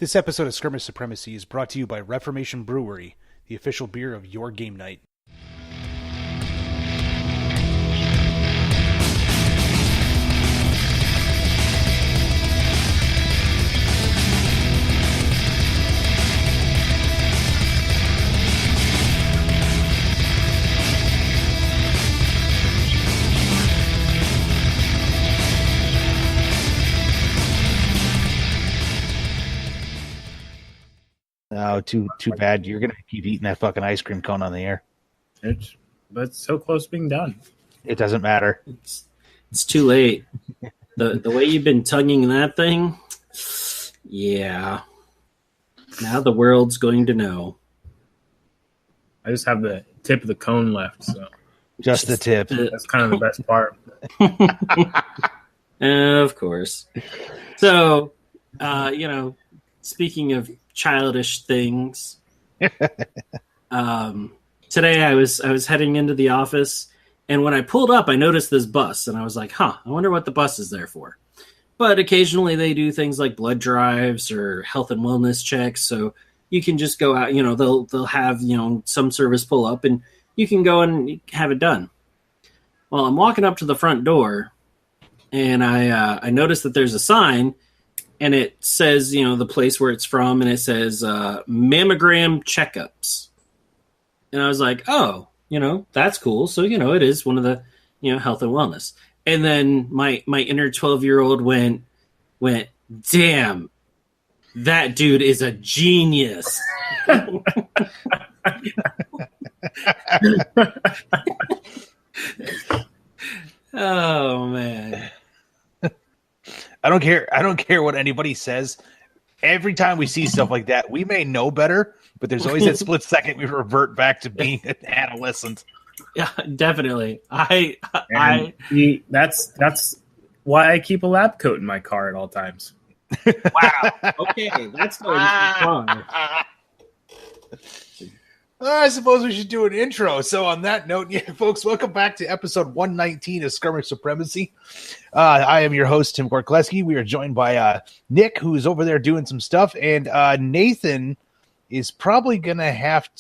This episode of Skirmish Supremacy is brought to you by Reformation Brewery, the official beer of your game night. Oh, too bad. You're gonna keep eating that fucking ice cream cone on the air. But it's so close to being done. It doesn't matter. It's too late. The way you've been tonguing that thing, yeah. Now the world's going to know. I just have the tip of the cone left, so Just the tip. that's kind of the best part. Of course. So, speaking of childish things, today I was heading into the office, and when I pulled up, I noticed this bus, and I was like, I wonder what the bus is there for. But occasionally they do things like blood drives or health and wellness checks, so you can just go out, they'll have, some service pull up, and you can go and have it done. Well, I'm walking up to the front door, and I noticed that there's a sign, and it says, the place where it's from, and it says mammogram checkups. And I was like, oh, that's cool. So, it is one of the, health and wellness. And then my inner 12-year-old went, damn, that dude is a genius. Oh, man. I don't care what anybody says. Every time we see stuff like that, we may know better, but there's always that split second we revert back to being an adolescent. Yeah, definitely. That's why I keep a lab coat in my car at all times. Wow. Okay, that's going fun. I suppose we should do an intro. So on that note, folks, welcome back to episode 119 of Skirmish Supremacy. I am your host, Tim Gorkleski. We are joined by Nick, who's over there doing some stuff, and Nathan is probably going to have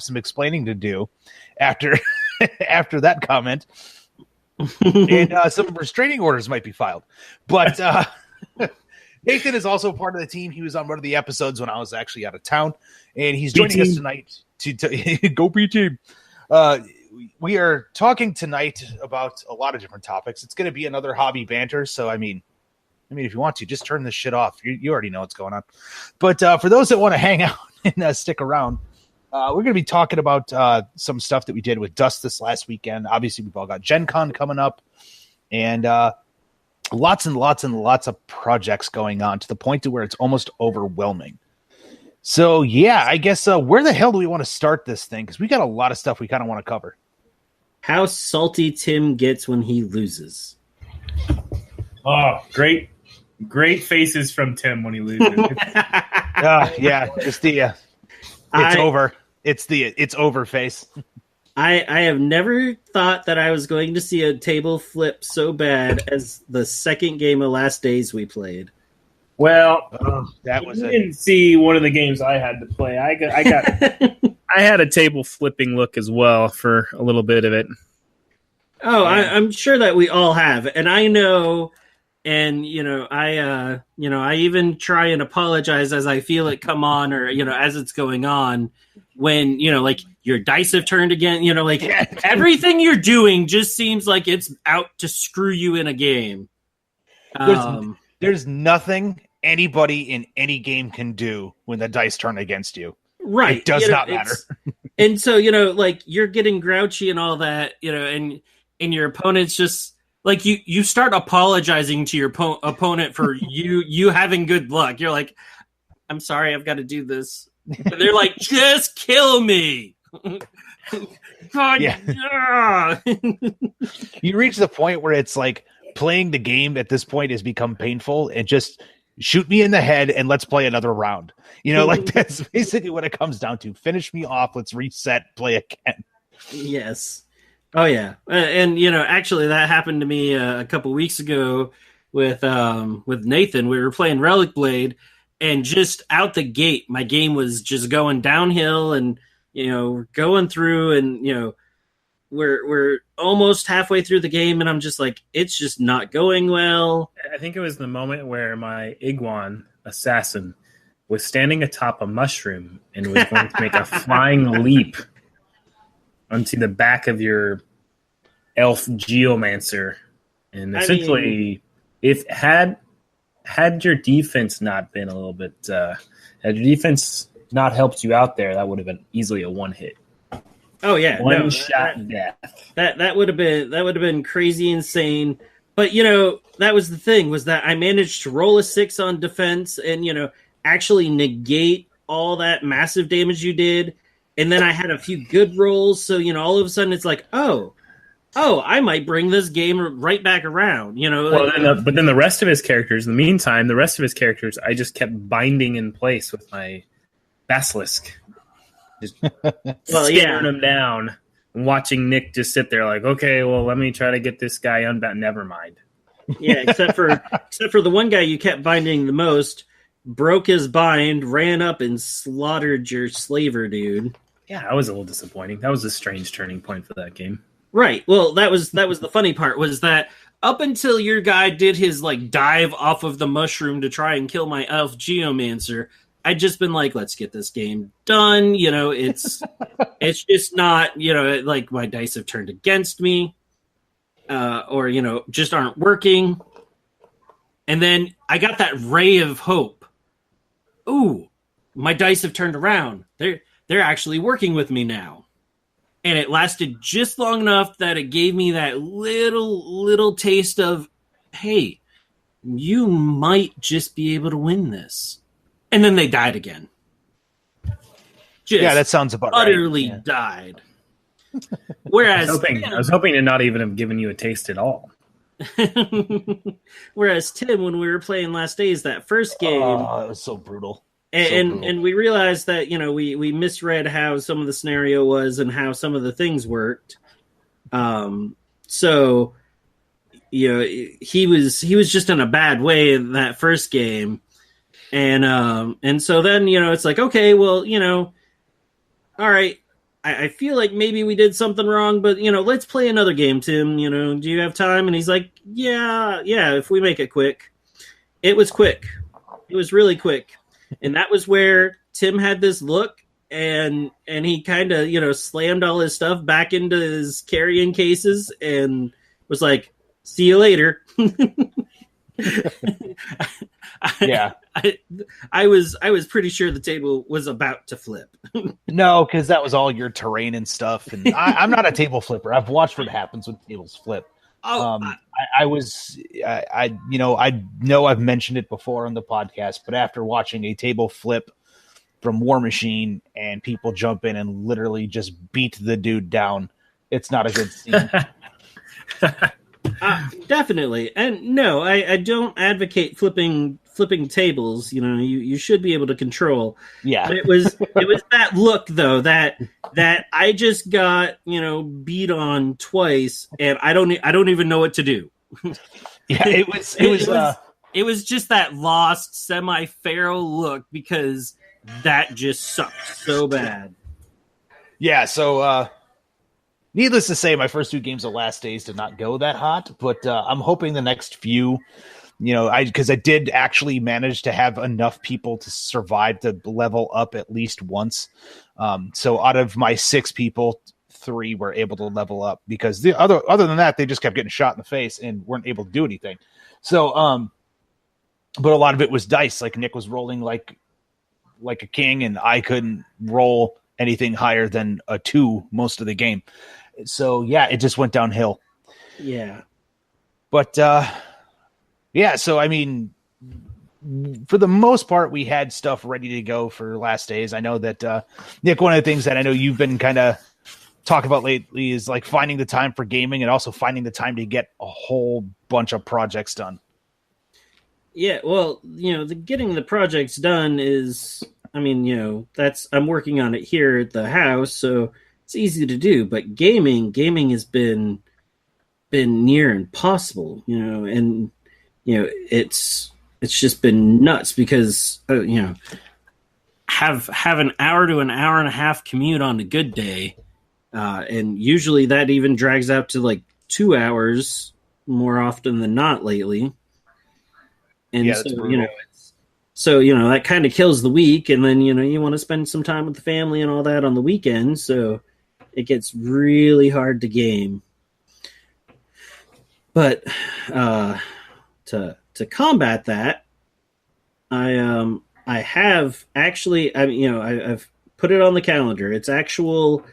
some explaining to do after after that comment. And some restraining orders might be filed. But Nathan is also part of the team. He was on one of the episodes when I was actually out of town, and he's joining us tonight to go B-Team. We are talking tonight about a lot of different topics. It's going to be another hobby banter. So, I mean, if you want to, just turn this shit off. You already know what's going on. But for those that want to hang out and stick around, we're going to be talking about some stuff that we did with Dust this last weekend. Obviously, we've all got GenCon coming up, and lots and lots and lots of projects going on to the point to where it's almost overwhelming. So, yeah, I guess where the hell do we want to start this thing? Because we got a lot of stuff we kind of want to cover. How salty Tim gets when he loses. Oh, great faces from Tim when he loses. Yeah, just the it's over. It's over face. I have never thought that I was going to see a table flip so bad as the second game of Last Days we played. Well, didn't see one of the games I had to play. I had a table flipping look as well for a little bit of it. Oh, yeah. I'm sure that we all have, and I know, and I even try and apologize as I feel it come on, or as it's going on, when like your dice have turned again. Everything you're doing just seems like it's out to screw you in a game. There's nothing anybody in any game can do when the dice turn against you. Right. It does not matter. And so, you're getting grouchy and all that, and your opponent's just like, you start apologizing to your opponent for you having good luck. You're like, I'm sorry, I've got to do this. And they're like, just kill me. God, yeah. You reach the point where it's like, playing the game at this point has become painful, and just shoot me in the head and let's play another round. That's basically what it comes down to. Finish me off. Let's reset, play again. Yes. Oh yeah. And actually that happened to me a couple weeks ago with Nathan. We were playing Relic Blade, And just out the gate, my game was just going downhill, and going through, and we're almost halfway through the game, and I'm just like, it's just not going well. I think it was the moment where my Iguan assassin was standing atop a mushroom and was going to make a flying leap onto the back of your elf geomancer. And essentially, if had your defense not been a little bit, had your defense not helped you out there, that would have been easily a one hit. Oh yeah, one shot death. That would have been crazy insane. But that was the thing, was that I managed to roll a 6 on defense and actually negate all that massive damage you did. And then I had a few good rolls, so all of a sudden it's like, oh, I might bring this game right back around. But then the rest of his characters, in the meantime, I just kept binding in place with my basilisk. Just staring him down and watching Nick just sit there like, okay, well, let me try to get this guy unbound. Never mind. Yeah, except for the one guy you kept binding the most, broke his bind, ran up and slaughtered your slaver dude. Yeah, that was a little disappointing. That was a strange turning point for that game. Right. Well, that was the funny part, was that up until your guy did his dive off of the mushroom to try and kill my elf geomancer, I'd just been like, let's get this game done. It's just not, my dice have turned against me, or just aren't working. And then I got that ray of hope. Ooh, my dice have turned around. They're actually working with me now. And it lasted just long enough that it gave me that little taste of, hey, you might just be able to win this. And then they died again. That sounds about utterly right. died. Whereas I was hoping to not even have given you a taste at all. Whereas Tim, when we were playing last days, that first game, it was so brutal. And we realized that we misread how some of the scenario was and how some of the things worked. So he was just in a bad way in that first game. And so then, it's like, okay, well, all right, I feel like maybe we did something wrong, but, let's play another game, Tim. Do you have time? And he's like, yeah, if we make it quick. It was quick. It was really quick. And that was where Tim had this look, and he kind of, slammed all his stuff back into his carrying cases and was like, see you later. Yeah. I was pretty sure the table was about to flip. No, because that was all your terrain and stuff. And I'm not a table flipper. I've watched what happens when tables flip. Oh, I know I've mentioned it before on the podcast, but after watching a table flip from War Machine and people jump in and literally just beat the dude down, it's not a good scene. Definitely. And no, I don't advocate flipping tables. You should be able to control. Yeah. But it was that look though that I just got, beat on twice, and I don't even know what to do. Yeah, it was just that lost semi-feral look, because that just sucked so bad. Yeah, so needless to say, my first 2 games of Last Days did not go that hot, but I'm hoping the next few, because I did actually manage to have enough people to survive to level up at least once. So out of my 6 people, 3 were able to level up, because the other than that, they just kept getting shot in the face and weren't able to do anything. So, but a lot of it was dice. Like Nick was rolling like a king, and I couldn't roll anything higher than a 2 most of the game. So yeah, it just went downhill. Yeah. But yeah, so I mean, for the most part, we had stuff ready to go for Last Days. I know that Nick, one of the things that I know you've been kind of talking about lately is like finding the time for gaming, and also finding the time to get a whole bunch of projects done. Yeah, well, getting the projects done is, I'm working on it here at the house, so it's easy to do. But gaming has been near impossible, and it's it's just been nuts because have an hour to an hour and a half commute on a good day, and usually that even drags out to like 2 hours more often than not lately. And Yeah, that's brutal. That kind of kills the week, and then you want to spend some time with the family and all that on the weekend, so it gets really hard to game. But to combat that, I have actually, I've put it on the calendar. It's actual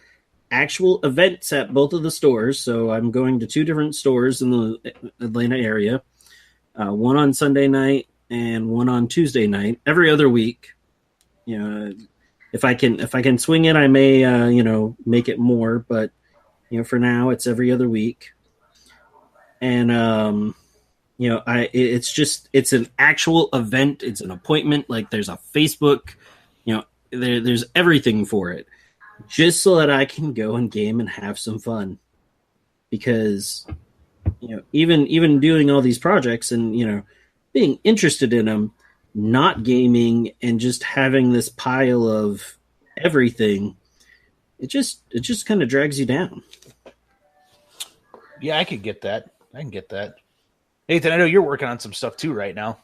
events at both of the stores. So I'm going to 2 different stores in the Atlanta area. One on Sunday night and one on Tuesday night. Every other week. If I can swing it, I may make it more. But for now, it's every other week. And it's an actual event. It's an appointment. Like there's a Facebook. There's everything for it, just so that I can go and game and have some fun. Because even doing all these projects and being interested in them, not gaming and just having this pile of everything, it just kind of drags you down. Yeah, I can get that. Nathan, I know you're working on some stuff too right now.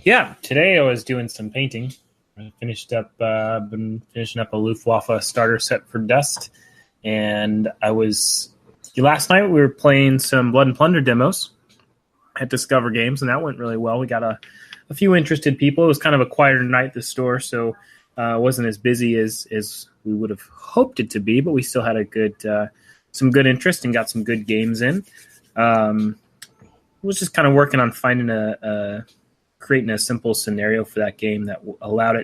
Yeah, today I was doing some painting. I been finishing up a Luftwaffe starter set for Dust, and last night we were playing some Blood and Plunder demos at Discover Games, and that went really well. We got a few interested people. It was kind of a quieter night at the store, so it wasn't as busy as we would have hoped it to be, but we still had some good interest and got some good games in. Was just kind of working on finding creating a simple scenario for that game that allowed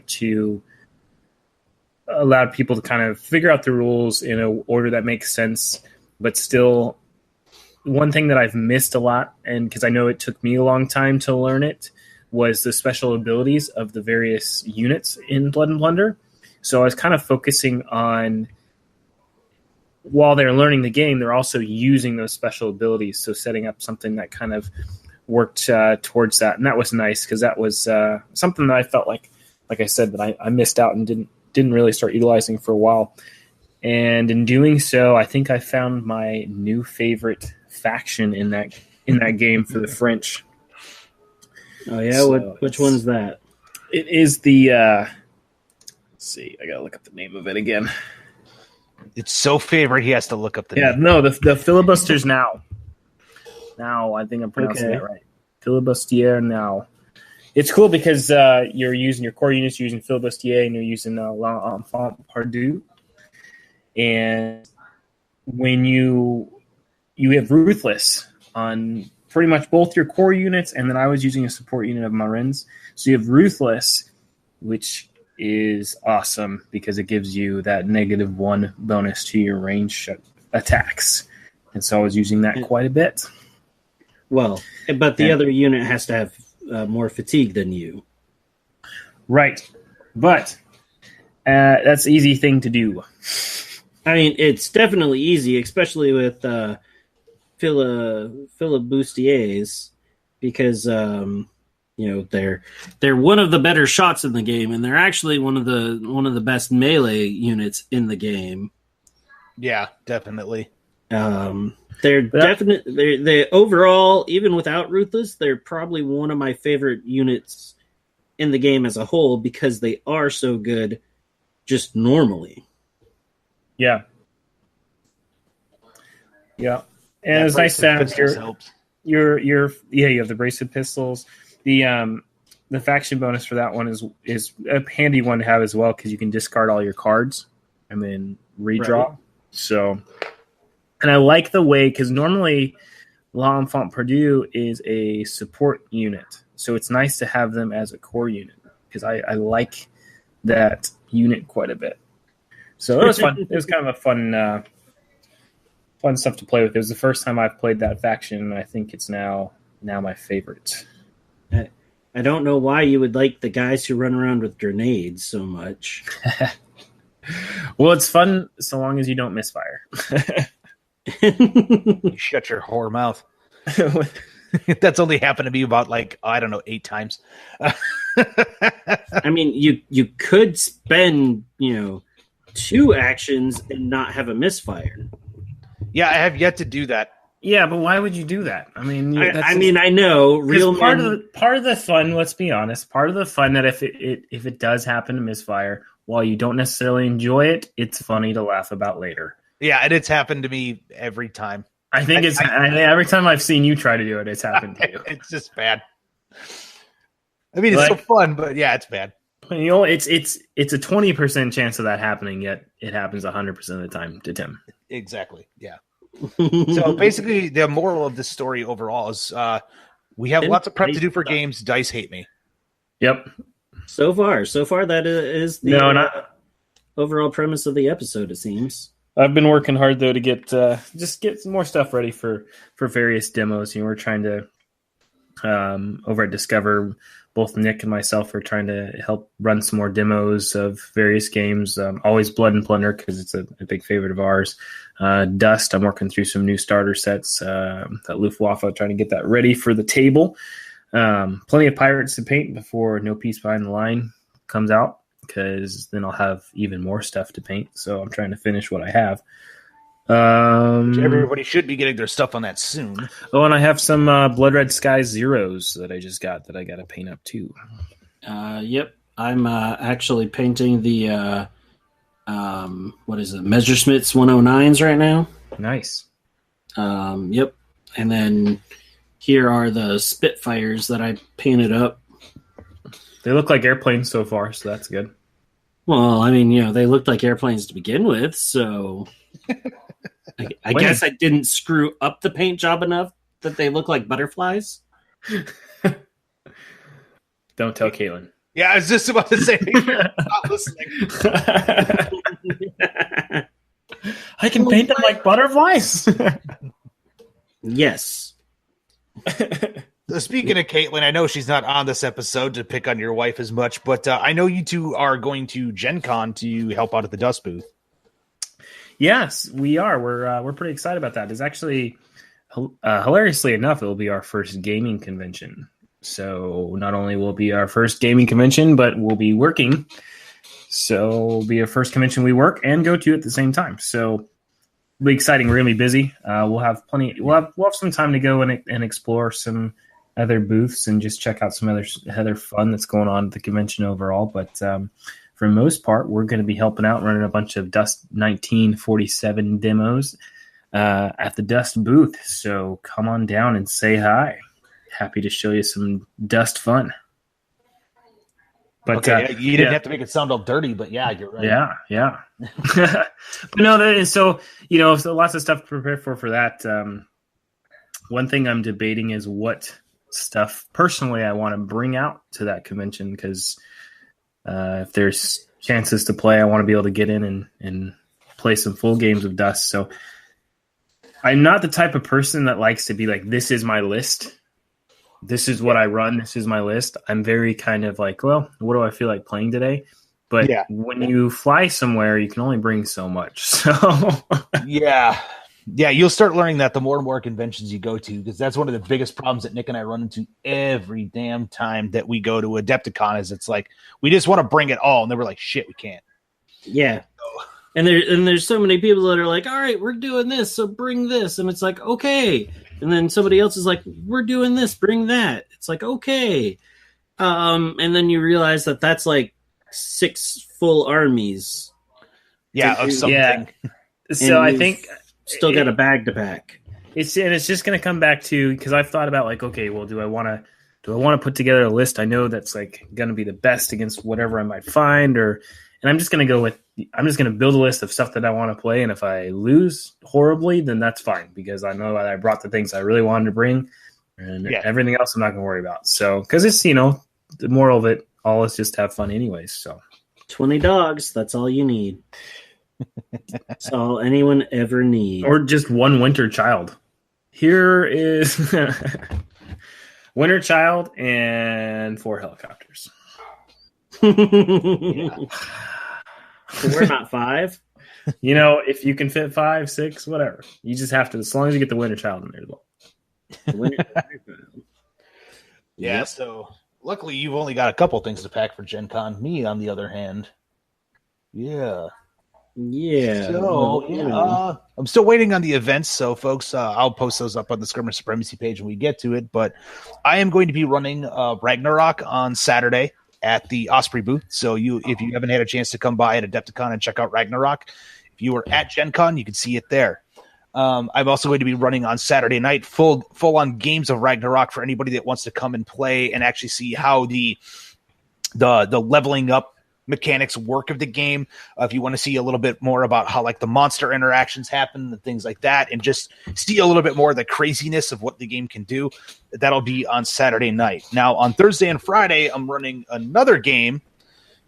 people to kind of figure out the rules in an order that makes sense, but still one thing that I've missed a lot, and because I know it took me a long time to learn it, was the special abilities of the various units in Blood and Plunder. So I was kind of focusing on, while they're learning the game, they're also using those special abilities. So setting up something that kind of worked towards that. And that was nice because that was something that I felt like I said, that I missed out and didn't really start utilizing for a while. And in doing so, I think I found my new favorite faction in that game for the French. Oh yeah, so which one's that? It is the let's see, I gotta look up the name of it again. It's so favorite he has to look up the name. No, the Filibusters now. Now, I think I'm pronouncing that right. Filibustier now. It's cool because you're using your core units, you're using Filibustier, and you're using L'Enfant Perdu. And when you have Ruthless on pretty much both your core units, and then I was using a support unit of Marines. So you have Ruthless, which is awesome because it gives you that -1 bonus to your range attacks. And so I was using that quite a bit. Well, but the other unit has to have more fatigue than you. Right. But that's an easy thing to do. I mean, it's definitely easy, especially with Filibustiers, because they're one of the better shots in the game, and they're actually one of the best melee units in the game. Yeah, definitely. They overall, even without Ruthless, they're probably one of my favorite units in the game as a whole because they are so good just normally. Yeah. Yeah. And it's nice to have you have the bracelet pistols. The faction bonus for that one is a handy one to have as well because you can discard all your cards and then redraw. Right. So, and I like the way, because normally L'Enfant Perdu is a support unit, so it's nice to have them as a core unit because I like that unit quite a bit. So it was fun. It was kind of a fun stuff to play with. It was the first time I've played that faction, and I think it's now my favorite. I don't know why you would like the guys who run around with grenades so much. Well, it's fun so long as you don't misfire. You shut your whore mouth. That's only happened to me about, like, I don't know, 8 times. I mean, you could spend, 2 actions and not have a misfire. Yeah, I have yet to do that. Yeah, but why would you do that? I mean, I know real part of the fun. Let's be honest. Part of the fun that if it does happen to misfire, while you don't necessarily enjoy it, it's funny to laugh about later. Yeah, and it's happened to me every time. I think every time I've seen you try to do it, it's happened to you. It's just bad. I mean, it's so fun, but yeah, it's bad. It's a 20% chance of that happening, yet it happens 100% of the time to Tim. Exactly. Yeah. So basically, the moral of this story overall is we have lots of prep to do for games. Dice hate me. Yep. So far, that is the overall premise of the episode, it seems. I've been working hard, though, to get some more stuff ready for various demos. We're trying to, over at Discover, both Nick and myself are trying to help run some more demos of various games. Always Blood and Plunder, because it's a big favorite of ours. Dust, I'm working through some new starter sets. That Luftwaffe, trying to get that ready for the table. Plenty of Pirates to paint before No Peace Behind the Line comes out, because then I'll have even more stuff to paint. So I'm trying to finish what I have. Everybody should be getting their stuff on that soon. Oh, and I have some Blood Red Sky Zeros that I just got that I got to paint up too. Yep. I'm actually painting the Messerschmitt's 109s right now. Nice. Yep. And then here are the Spitfires that I painted up. They look like airplanes so far, so that's good. Well, I mean, they looked like airplanes to begin with, so I guess I didn't screw up the paint job enough that they look like butterflies. Don't tell Caitlin. Yeah, I was just about to say, not listening. I can paint them like butterflies. Yes. So speaking of Caitlin, I know she's not on this episode to pick on your wife as much, but I know you two are going to GenCon to help out at the Dust booth. Yes, we are. We're pretty excited about that. It's actually, hilariously enough, it will be our first gaming convention. So not only will it be our first gaming convention, but we'll be working. So it'll be our first convention we work and go to at the same time. So it'll be exciting. We're gonna be busy. We'll have plenty. We'll have some time to go and explore some other booths and just check out some other fun that's going on at the convention overall. But for the most part, we're going to be helping out, running a bunch of Dust 1947 demos at the Dust booth. So come on down and say hi. Happy to show you some Dust fun. But okay, you didn't have to make it sound all dirty, but yeah, you're right. Yeah. But no, so lots of stuff to prepare for that. One thing I'm debating is what stuff personally I want to bring out to that convention, because if there's chances to play, I want to be able to get in and play some full games of Dust. So I'm not the type of person that likes to be like, this is my list. This is what I run. This is my list. I'm very kind of like, well, what do I feel like playing today? But when you fly somewhere, you can only bring so much. So yeah, you'll start learning that the more and more conventions you go to, because that's one of the biggest problems that Nick and I run into every damn time that we go to Adepticon. Is it's like we just want to bring it all, and then we're like, shit, we can't. Yeah. And there's so many people that are like, all right, we're doing this, so bring this. And it's like, okay. And then somebody else is like, we're doing this, bring that. It's like, okay. And then you realize that that's like 6 full armies. Yeah, of something. Yeah. So I think still got a bag to pack. It's just going to come back to, because I've thought about like, okay, well, do I want to put together a list I know that's like going to be the best against whatever I might find, and I'm just going to build a list of stuff that I want to play. And if I lose horribly, then that's fine, because I know that I brought the things I really wanted to bring, and everything else I'm not going to worry about. So, because it's, the moral of it all is just have fun anyways. So 20 dogs, that's all you need. That's all anyone ever needs. Or just one winter child. Here is winter child and 4 helicopters. We're not 5. If you can fit 5, 6, whatever. You just have to, as long as you get the winter child in there as well. Yeah, so luckily you've only got a couple things to pack for Gen Con. Me, on the other hand, yeah. So, I'm still waiting on the events. So, folks, I'll post those up on the Skirmish Supremacy page when we get to it. But I am going to be running Ragnarok on Saturday at the Osprey booth. So, if you haven't had a chance to come by at Adepticon and check out Ragnarok, if you were at Gen Con, you can see it there. I'm also going to be running on Saturday night full on games of Ragnarok for anybody that wants to come and play and actually see how the leveling up mechanics work of the game. If you want to see a little bit more about how like the monster interactions happen and things like that, and just see a little bit more of the craziness of what the game can do, that'll be on Saturday night. Now on Thursday and Friday, I'm running another game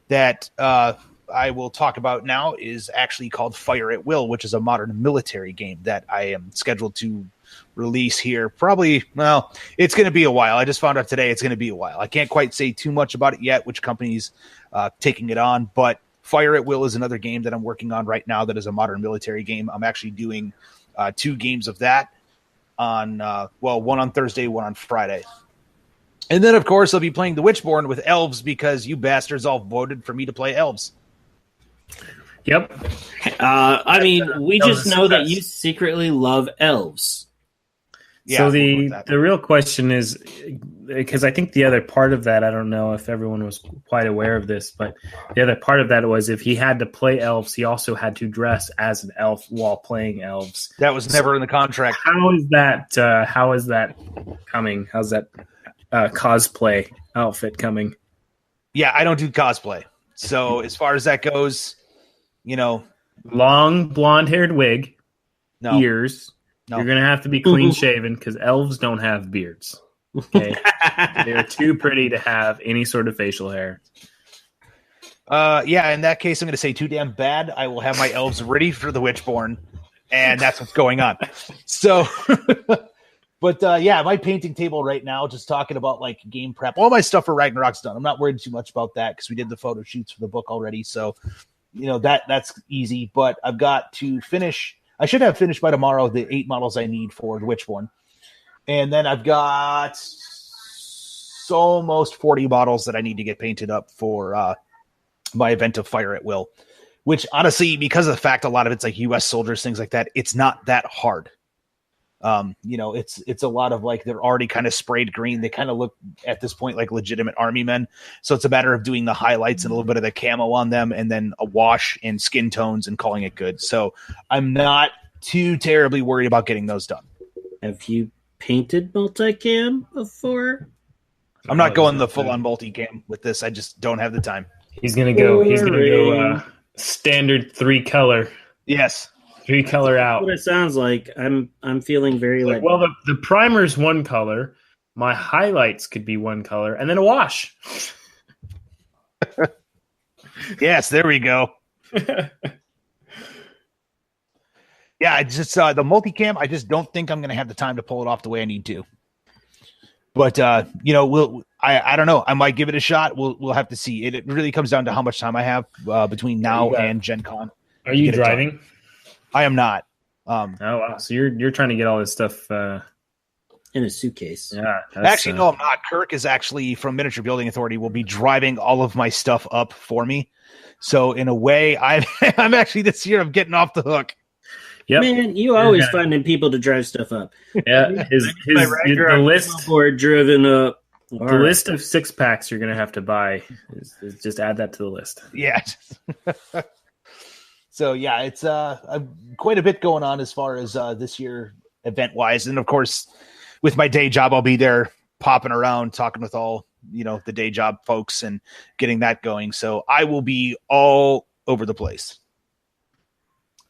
that I will talk about now, is actually called Fire at Will, which is a modern military game that I am scheduled to release here. Probably, well, it's going to be a while. I just found out today it's going to be a while. I can't quite say too much about it yet, which company's taking it on, but Fire at Will is another game that I'm working on right now that is a modern military game. I'm actually doing 2 games of that on, one on Thursday, one on Friday. And then, of course, I'll be playing The Witchborn with elves because you bastards all voted for me to play elves. Yep. I mean, we just know that you secretly love elves. Yeah, so the real question is, because I think the other part of that, I don't know if everyone was quite aware of this, but the other part of that was if he had to play elves, he also had to dress as an elf while playing elves. That was never in the contract. How is that coming? How's that cosplay outfit coming? Yeah, I don't do cosplay. So as far as that goes, long blonde-haired wig, ears. No. You're going to have to be clean-shaven because elves don't have beards. Okay, they're too pretty to have any sort of facial hair. In that case, I'm going to say too damn bad. I will have my elves ready for the Witchborn, and that's what's going on. So, but my painting table right now, just talking about like game prep. All my stuff for Ragnarok's done. I'm not worried too much about that because we did the photo shoots for the book already. So, that's easy. But I've got to finish. I should have finished by tomorrow the 8 models I need for the Witchborn. And then I've got almost 40 models that I need to get painted up for my event of Fire at Will, which honestly, because of the fact a lot of it's like U.S. soldiers, things like that, it's not that hard. It's a lot of like they're already kind of sprayed green. They kind of look at this point like legitimate army men. So it's a matter of doing the highlights and a little bit of the camo on them, and then a wash and skin tones and calling it good. So I'm not too terribly worried about getting those done. Have you painted multicam before? I'm not going the full on multicam with this. I just don't have the time. He's gonna go standard 3-color. Yes. 3-color out. That's what it sounds like. I'm feeling very like. Well, the primer's 1 color. My highlights could be 1 color, and then a wash. Yes, there we go. Yeah, I just the multicam. I just don't think I'm going to have the time to pull it off the way I need to. But I don't know. I might give it a shot. We'll have to see. It really comes down to how much time I have between now and Gen Con. Are you driving? I am not. Oh wow! So you're trying to get all this stuff in a suitcase. Yeah. Actually, no, I'm not. Kirk is actually from Miniature Building Authority. Will be driving all of my stuff up for me. So in a way, I'm actually this year I'm getting off the hook. Yep. Man, you always finding people to drive stuff up. Yeah, the list board driven up. The list of 6-packs you're going to have to buy is just add that to the list. Yeah. So yeah, it's quite a bit going on as far as this year event wise, and of course, with my day job, I'll be there popping around talking with all the day job folks and getting that going. So I will be all over the place.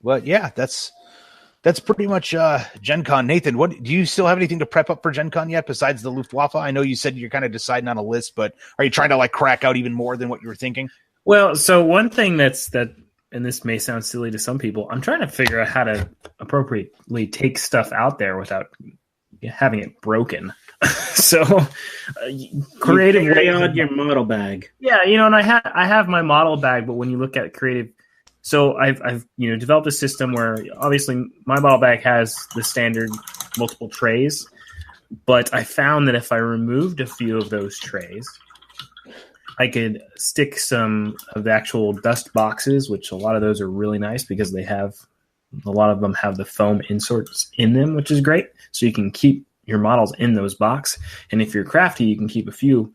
But yeah, that's pretty much Gen Con. Nathan, what do you still have anything to prep up for Gen Con yet besides the Luftwaffe? I know you said you're kind of deciding on a list, but are you trying to like crack out even more than what you were thinking? Well, so one thing that, and this may sound silly to some people, I'm trying to figure out how to appropriately take stuff out there without having it broken. So creative way on your model bag. Yeah, and I have my model bag, but when you look at creative, so I've developed a system where obviously my model bag has the standard multiple trays, But I found that if I removed a few of those trays, I could stick some of the actual dust boxes, which a lot of those are really nice because a lot of them have the foam inserts in them, which is great. So you can keep your models in those box. And if you're crafty, you can keep a few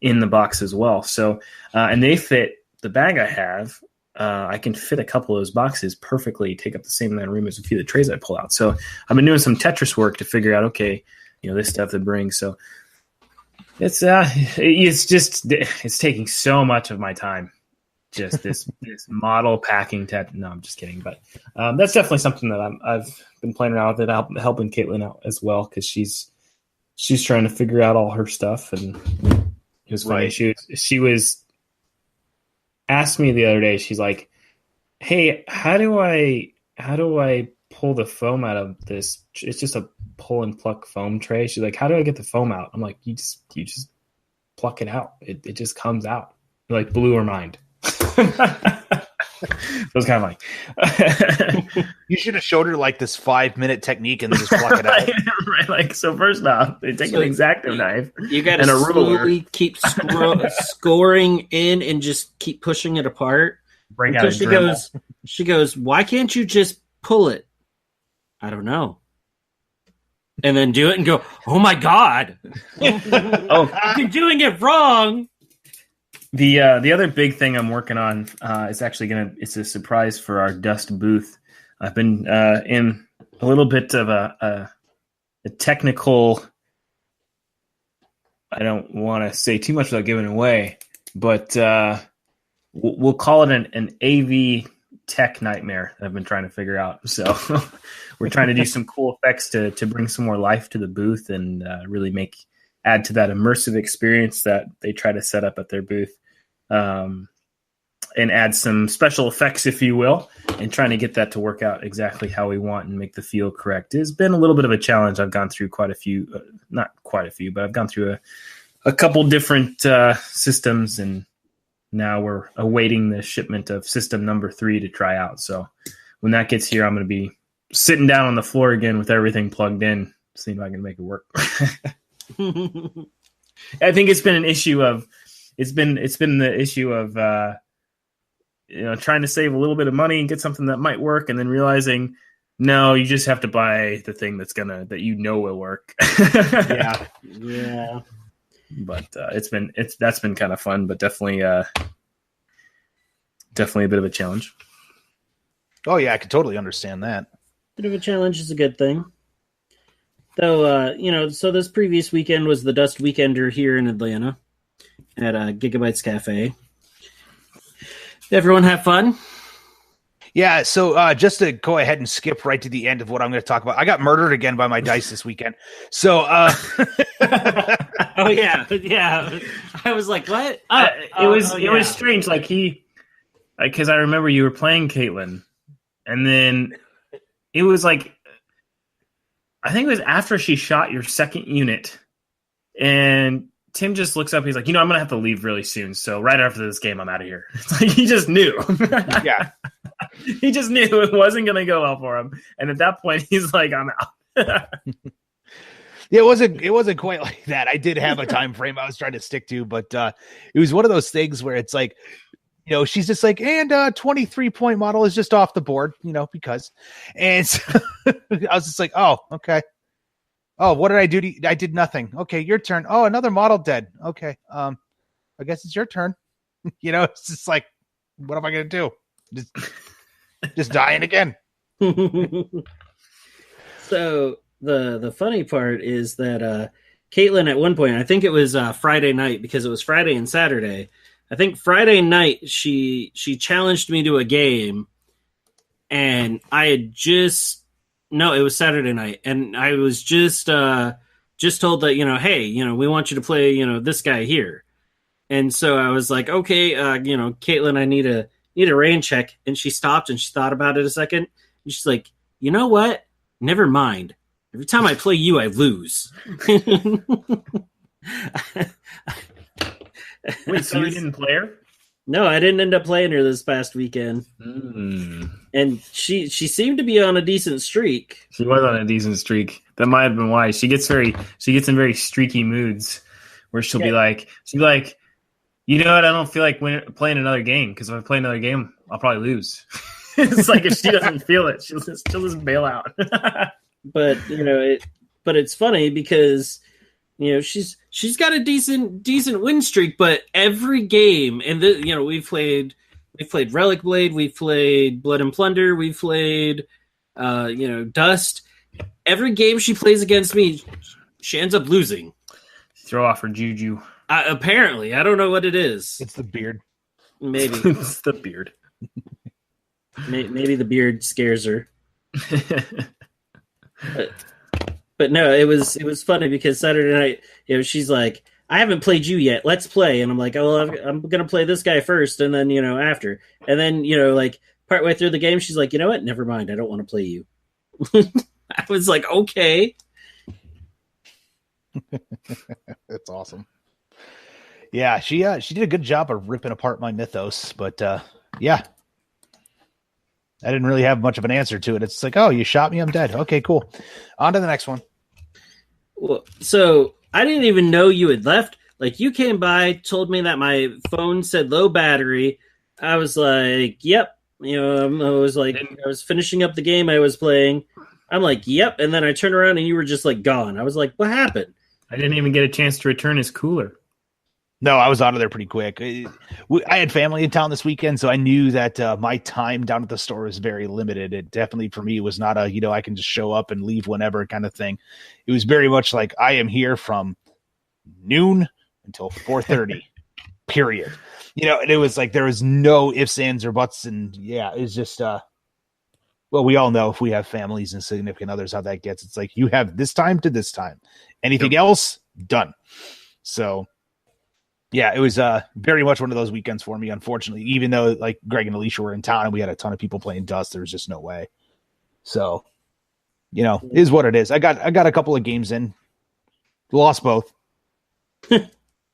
in the box as well. So, and they fit the bag I have. I can fit a couple of those boxes perfectly, take up the same amount of room as a few of the trays I pull out. So I've been doing some Tetris work to figure out, okay, this stuff to bring. So it's taking so much of my time. Just this model packing. No, I'm just kidding. But that's definitely something that I've been playing around with it, helping Caitlin out as well, because she's trying to figure out all her stuff. And it was funny. Right. She was asked me the other day. She's like, "Hey, how do I pull the foam out of this? It's just a pull and pluck foam tray." She's like, "How do I get the foam out?" I'm like, "You just pluck it out. It just comes out." It like blew her mind. It was kind of like you should have showed her like this 5-minute technique and then just pluck it out. Right. Like, so first off, they take an X-Acto knife. You got to slowly keep scoring in and just keep pushing it apart. Break out she goes, "Why can't you just pull it?" I don't know. And then do it and go, "Oh my God." You're doing it wrong. The other big thing I'm working on is actually it's a surprise for our dust booth. I've been in a little bit of a technical, I don't want to say too much without giving it away, but we'll call it an AV tech nightmare that I've been trying to figure out. So we're trying to do some cool effects to bring some more life to the booth and really add to that immersive experience that they try to set up at their booth, and add some special effects, if you will, and trying to get that to work out exactly how we want and make the feel correct. It's been a little bit of a challenge. I've gone through quite a few, not quite a few, but I've gone through a couple different systems, and now we're awaiting the shipment of system number 3 to try out. So when that gets here, I'm going to be sitting down on the floor again with everything plugged in, seeing if I can make it work. I think it's been an issue of trying to save a little bit of money and get something that might work, and then realizing no, you just have to buy the thing that will work. Yeah. But that's been kind of fun, but definitely a bit of a challenge. Oh yeah, I can totally understand that. Bit of a challenge is a good thing. Though, so this previous weekend was the Dust Weekender here in Atlanta at Gigabytes Cafe. Did everyone have fun? Yeah, so just to go ahead and skip right to the end of what I'm going to talk about, I got murdered again by my dice this weekend. So, oh yeah. I was like, what? It was strange. Because I remember you were playing Caitlin, and then it was like, I think it was after she shot your second unit, and Tim just looks up. He's like, I'm going to have to leave really soon. So right after this game, I'm out of here. It's like he just knew. Yeah. He just knew it wasn't going to go well for him. And at that point, he's like, I'm out. Yeah, it wasn't quite like that. I did have a time frame I was trying to stick to, but it was one of those things where it's like, she's just like, and 23-point model is just off the board, because. And so I was just like, oh, okay. Oh, what did I do? I did nothing. Okay, your turn. Oh, another model dead. Okay, I guess it's your turn. It's just like, what am I going to do? Just dying again. So the funny part is that Caitlin at one point, I think it was Friday night, because it was Friday and Saturday. I think Friday night she challenged me to a game, and I had no, it was Saturday night, and I was just told that, hey, we want you to play, this guy here. And so I was like, okay, Caitlin, I need a rain check. And she stopped and she thought about it a second. And she's like, you know what? Never mind. Every time I play you, I lose. Wait, so you didn't play her? No, I didn't end up playing her this past weekend. And she seemed to be on a decent streak. She was on a decent streak. That might have been why. She gets in very streaky moods where she'll be like, you know what? I don't feel like playing another game because if I play another game, I'll probably lose. It's like if she doesn't feel it, she'll just bail out. But it's funny because she's got a decent win streak, but every game, and we've played Relic Blade, we've played Blood and Plunder, we've played Dust. Every game she plays against me, she ends up losing. Throw off her juju. Apparently, I don't know what it is. It's the beard. Maybe it's the beard. Maybe the beard scares her. But no, it was funny because Saturday night, she's like, I haven't played you yet. Let's play. And I'm like, oh, I'm going to play this guy first. And then, after. And then, like partway through the game, she's like, you know what? Never mind. I don't want to play you. I was like, okay. That's awesome. Yeah, she did a good job of ripping apart my mythos, but yeah. I didn't really have much of an answer to it. It's like, oh, you shot me, I'm dead. Okay, cool. On to the next one. Well, so I didn't even know you had left. Like, you came by, told me that my phone said low battery. I was like, yep. I was finishing up the game I was playing. I'm like, yep. And then I turned around and you were just like gone. I was like, what happened? I didn't even get a chance to return his cooler. No, I was out of there pretty quick. I had family in town this weekend, so I knew that my time down at the store was very limited. It definitely, for me, was not I can just show up and leave whenever kind of thing. It was very much like I am here from noon until 4:30, period. And it was like there was no ifs, ands, or buts. And yeah, it's just, well, we all know if we have families and significant others, how that gets. It's like you have this time to this time. Anything else, done. So... yeah, it was very much one of those weekends for me, unfortunately, even though like Greg and Alicia were in town and we had a ton of people playing Dust, there was just no way. So, it is what it is. I got a couple of games in, lost both.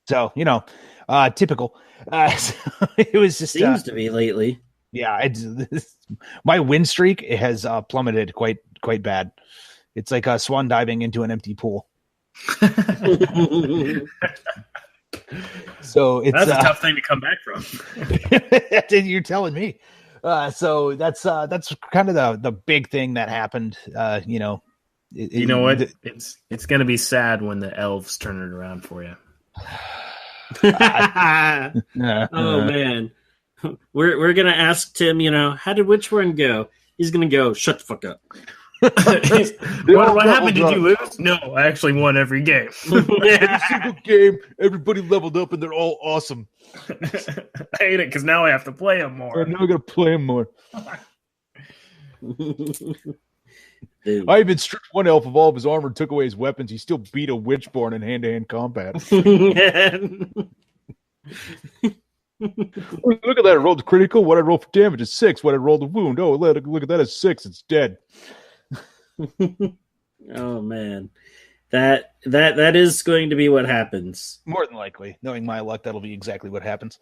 So, typical. So it was just seems to be lately. Yeah, my win streak has plummeted quite bad. It's like swan diving into an empty pool. So that's a tough thing to come back from. You're telling me. So that's kind of the big thing that happened. You know what? It's going to be sad when the elves turn it around for you. Oh man, we're gonna ask Tim. How did which one go? He's gonna go. Shut the fuck up. What happened? Did you lose? No, I actually won every game. Every single game, everybody leveled up and they're all awesome. I hate it because now I have to play them more. Now I gotta play them more. I even stripped one elf of all of his armor and took away his weapons. He still beat a Witchborn in hand-to-hand combat. Look at that. I rolled critical. What I rolled for damage is 6. What I rolled a wound. Oh, look at that is 6. It's dead. Oh man, that is going to be what happens. More than likely, knowing my luck, that'll be exactly what happens.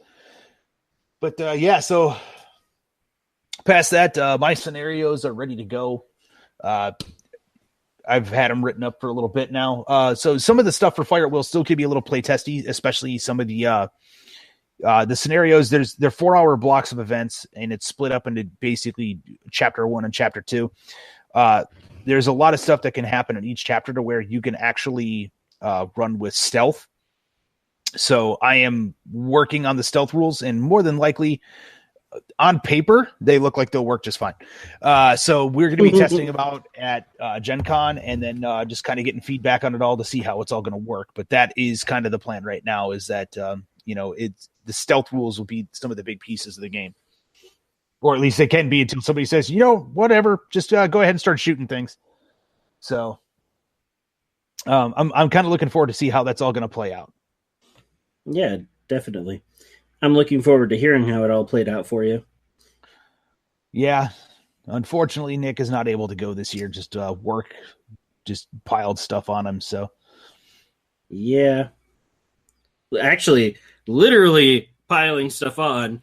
But yeah, so past that, my scenarios are ready to go. I've had them written up for a little bit now. So some of the stuff for Fire will still keep you a little play testy, especially some of the scenarios. They're 4-hour blocks of events, and it's split up into basically chapter 1 and chapter 2. There's a lot of stuff that can happen in each chapter to where you can actually run with stealth. So I am working on the stealth rules, and more than likely, on paper, they look like they'll work just fine. So we're going to be testing them out at GenCon, and then just kind of getting feedback on it all to see how it's all going to work. But that is kind of the plan right now, is that it's the stealth rules will be some of the big pieces of the game. Or at least they can be until somebody says, whatever, just go ahead and start shooting things. So I'm kind of looking forward to see how that's all going to play out. Yeah, definitely. I'm looking forward to hearing how it all played out for you. Yeah. Unfortunately, Nick is not able to go this year. Just work just piled stuff on him. So yeah. Actually, literally piling stuff on.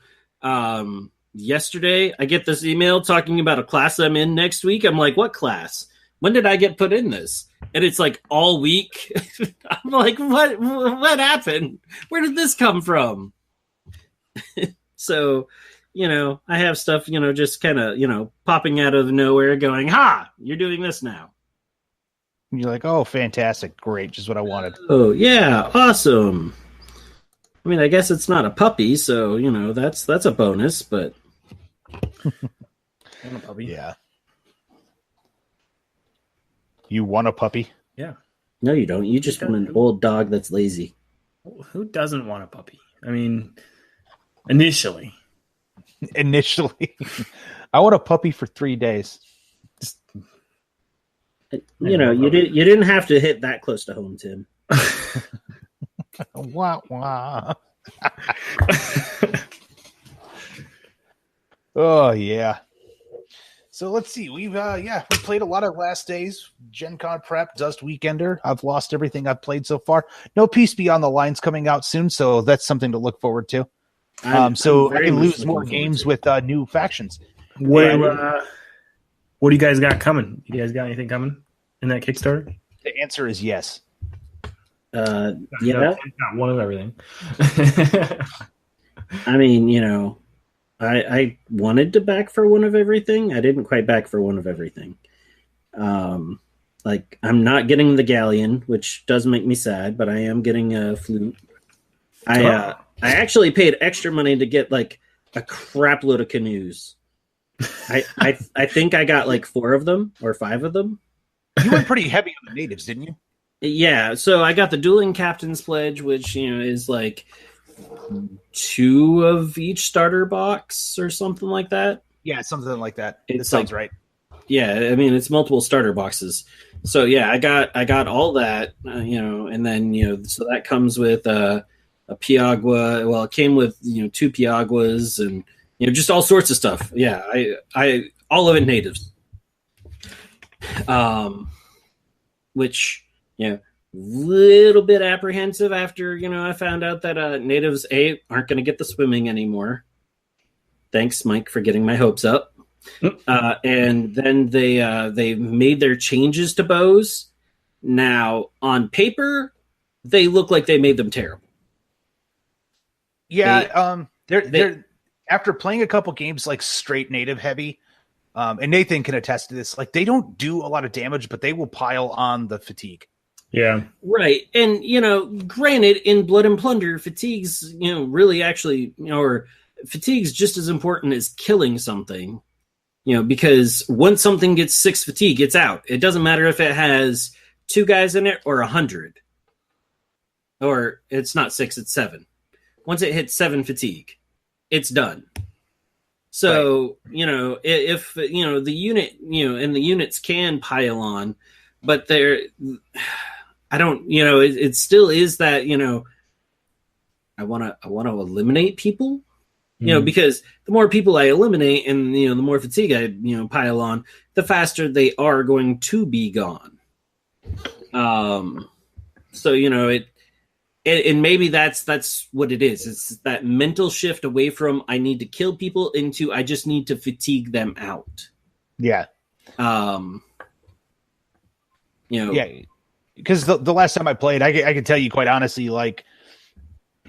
Yesterday, I get this email talking about a class I'm in next week. I'm like, what class? When did I get put in this? and it's like all week. I'm like, what happened? Where did this come from? So, I have stuff, just kind of, popping out of nowhere going, ha, you're doing this now. And you're like, oh, fantastic. Great. Just what I wanted. Oh, yeah. Awesome. I mean, I guess it's not a puppy, so, that's a bonus, but. I want a puppy. Yeah. You want a puppy? Yeah. No, you don't. You just want an old dog that's lazy. Who doesn't want a puppy? I mean, initially. I want a puppy for 3 days. You didn't have to hit that close to home, Tim. Wah, wah. Oh yeah. So let's see. We played a lot of last days. GenCon prep, Dust Weekender. I've lost everything I've played so far. No Peace Beyond the Lines coming out soon, so that's something to look forward to. So I can lose more games with new factions. What do you guys got coming? You guys got anything coming in that Kickstarter? The answer is yes. Yeah. Not one of everything. I mean, I wanted to back for one of everything. I didn't quite back for one of everything. Like, I'm not getting the Galleon, which does make me sad, but I am getting a flute. I actually paid extra money to get, like, a crap load of canoes. I think I got, like, 4 of them or 5 of them. You went pretty heavy on the natives, didn't you? Yeah, so I got the Dueling Captain's Pledge, which, is, like, 2 of each starter box or something like that. Yeah, something like that. It sounds right. Yeah, I mean, it's multiple starter boxes. So yeah, I got all that, and then so that comes with a Piagua. Well, it came with 2 Piaguas and just all sorts of stuff. Yeah, I all of it natives. Which little bit apprehensive after I found out that natives aren't going to get the swimming anymore. Thanks, Mike, for getting my hopes up. And then they made their changes to bows. Now, on paper, they look like they made them terrible. Yeah, they're after playing a couple games like straight native heavy, and Nathan can attest to this. Like, they don't do a lot of damage, but they will pile on the fatigue. Yeah, right. And granted, in Blood and Plunder, fatigues really actually or fatigue's just as important as killing something. Because once something gets 6 fatigue, it's out. It doesn't matter if it has 2 guys in it or 100. Or it's not 6, it's 7. Once it hits 7 fatigue, it's done. So, right. If the unit, and the units can pile on, but I don't, it still is that, I want to eliminate people. Because the more people I eliminate and, the more fatigue I, pile on, the faster they are going to be gone. So, and maybe that's what it is. It's that mental shift away from I need to kill people into I just need to fatigue them out. Yeah. Yeah. Because the last time I played, I can tell you quite honestly, like,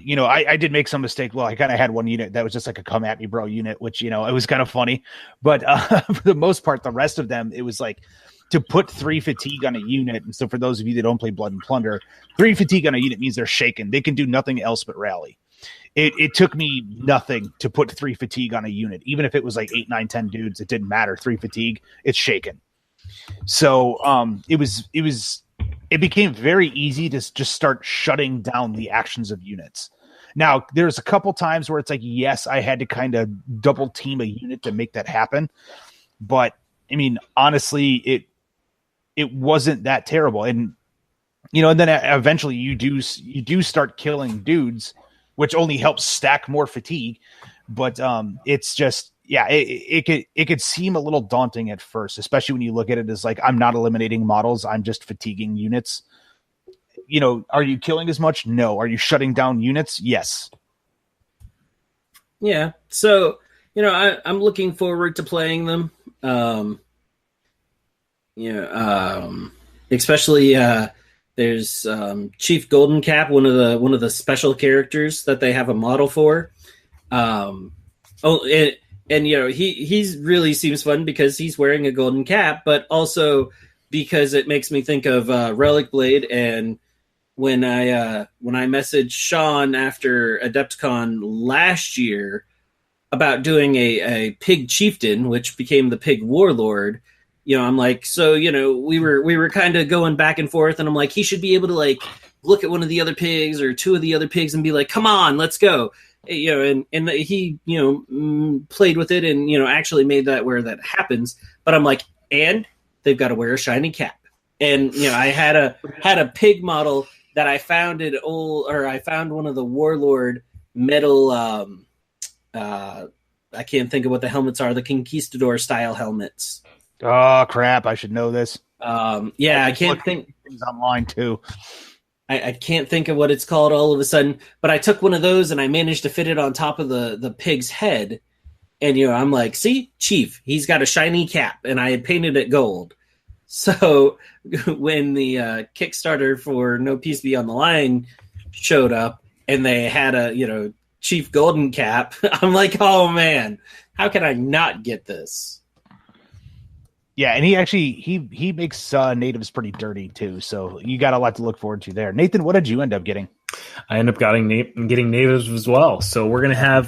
I did make some mistake. Well, I kind of had one unit that was just like a come at me, bro unit, which, it was kind of funny. But for the most part, the rest of them, it was like to put 3 fatigue on a unit. And so for those of you that don't play Blood and Plunder, 3 fatigue on a unit means they're shaken. They can do nothing else but rally. It took me nothing to put 3 fatigue on a unit. Even if it was like 8, 9, 10 dudes, it didn't matter. 3 fatigue, it's shaken. So it became very easy to just start shutting down the actions of units. Now, there's a couple times where it's like, yes, I had to kind of double team a unit to make that happen. But I mean, honestly, it wasn't that terrible. And, and then eventually you do start killing dudes, which only helps stack more fatigue. But it's just, yeah, it could seem a little daunting at first, especially when you look at it as like, I'm not eliminating models. I'm just fatiguing units. Are you killing as much? No. Are you shutting down units? Yes. Yeah. So, I'm looking forward to playing them. especially there's Chief Golden Cap, one of the special characters that they have a model for. And he really seems fun because he's wearing a golden cap, but also because it makes me think of Relic Blade. And when I messaged Sean after Adepticon last year about doing a pig chieftain, which became the pig warlord, I'm like, so we were kind of going back and forth, and I'm like, he should be able to like look at one of the other pigs or two of the other pigs and be like, come on, let's go. And he played with it and actually made that where that happens. But I'm like, and they've got to wear a shiny cap. And I had a pig model that I found I found one of the warlord metal. I can't think of what the helmets are. The conquistador style helmets. Oh crap! I should know this. I can't think. Things online too. I can't think of what it's called all of a sudden, but I took one of those and I managed to fit it on top of the pig's head. And, I'm like, see, Chief, he's got a shiny cap, and I had painted it gold. So when the Kickstarter for No Peace Be on the Line showed up and they had a, Chief Golden Cap, I'm like, oh man, how can I not get this? Yeah, and he makes natives pretty dirty too, so you got a lot to look forward to there. Nathan, what did you end up getting? I end up getting natives as well, so we're gonna have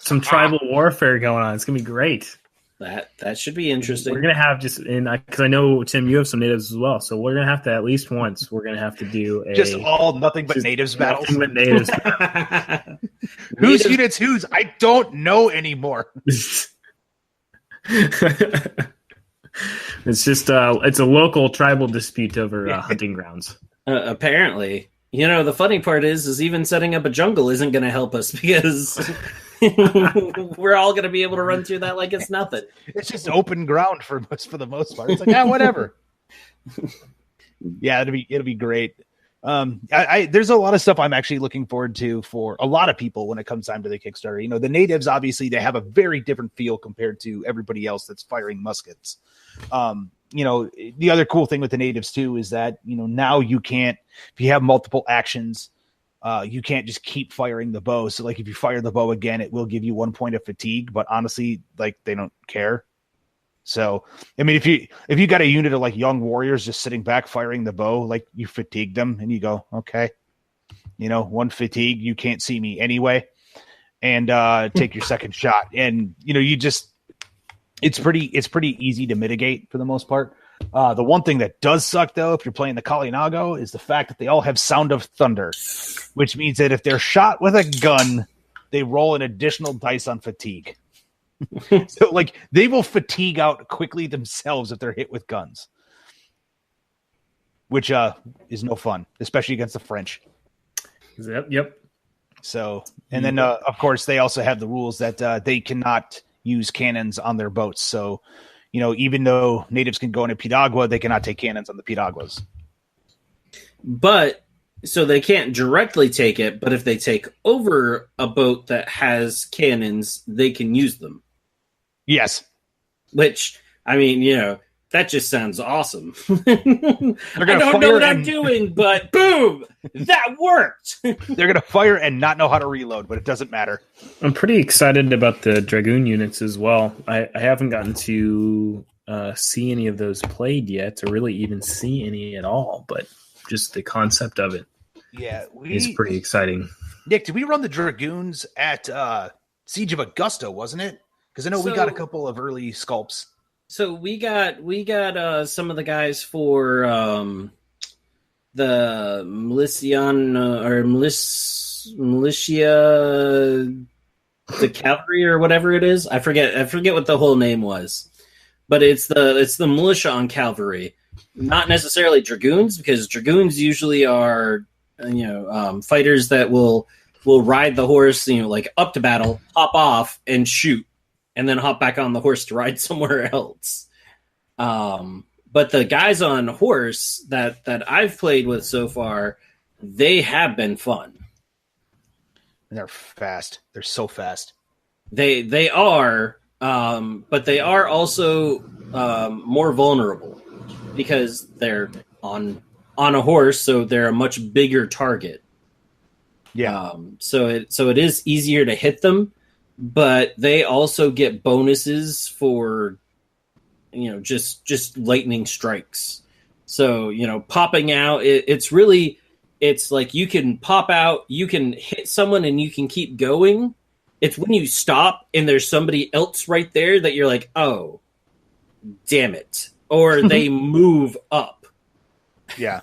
some tribal warfare going on. It's gonna be great. That should be interesting. We're gonna have because I know Tim, you have some natives as well, so we're gonna have to at least once. We're gonna have to do nothing but natives battles. Nothing but natives. Whose units? Whose? I don't know anymore. It's just it's a local tribal dispute over hunting grounds. Apparently, the funny part is even setting up a jungle isn't going to help us because we're all going to be able to run through that like it's nothing. It's just open ground for the most part. It's like whatever. Yeah, it'll be great. There's a lot of stuff I'm actually looking forward to for a lot of people when it comes time to the Kickstarter. The natives, obviously, they have a very different feel compared to everybody else that's firing muskets. The other cool thing with the natives too is that, now you can't, if you have multiple actions, you can't just keep firing the bow. So like if you fire the bow again, it will give you 1 point of fatigue, but honestly, like they don't care. So, I mean, if you got a unit of like young warriors just sitting back firing the bow, like you fatigue them and you go, okay, 1 fatigue, you can't see me anyway, and take your second shot. And, it's pretty easy to mitigate for the most part. The one thing that does suck though, if you're playing the Kalinago, is the fact that they all have Sound of Thunder, which means that if they're shot with a gun, they roll an additional dice on fatigue. So like they will fatigue out quickly themselves if they're hit with guns, which is no fun, especially against the French. Yep. So, and then of course they also have the rules that they cannot use cannons on their boats. So, even though natives can go into Piragua, they cannot take cannons on the Piraguas. But so they can't directly take it, but if they take over a boat that has cannons, they can use them. Yes. Which, I mean, that just sounds awesome. I don't know what I'm doing, but boom, that worked. They're going to fire and not know how to reload, but it doesn't matter. I'm pretty excited about the Dragoon units as well. I haven't gotten to see any of those played yet, or really even see any at all, but just the concept of it is pretty exciting. Nick, did we run the Dragoons at Siege of Augusta, wasn't it? Because I know we got a couple of early sculpts. So we got some of the guys for the militia, the cavalry or whatever it is. I forget what the whole name was, but it's the militia on cavalry, not necessarily dragoons, because dragoons usually are fighters that will ride the horse, like up to battle, hop off and shoot, and then hop back on the horse to ride somewhere else. But the guys on horse that I've played with so far, they have been fun. They're fast. They're so fast. They are, but they are also more vulnerable because they're on a horse, so they're a much bigger target. Yeah. So it is easier to hit them, but they also get bonuses for just lightning strikes. So popping out, it's like you can pop out, you can hit someone, and you can keep going. It's when you stop and there's somebody else right there that you're like, oh, damn it, or they move up. Yeah.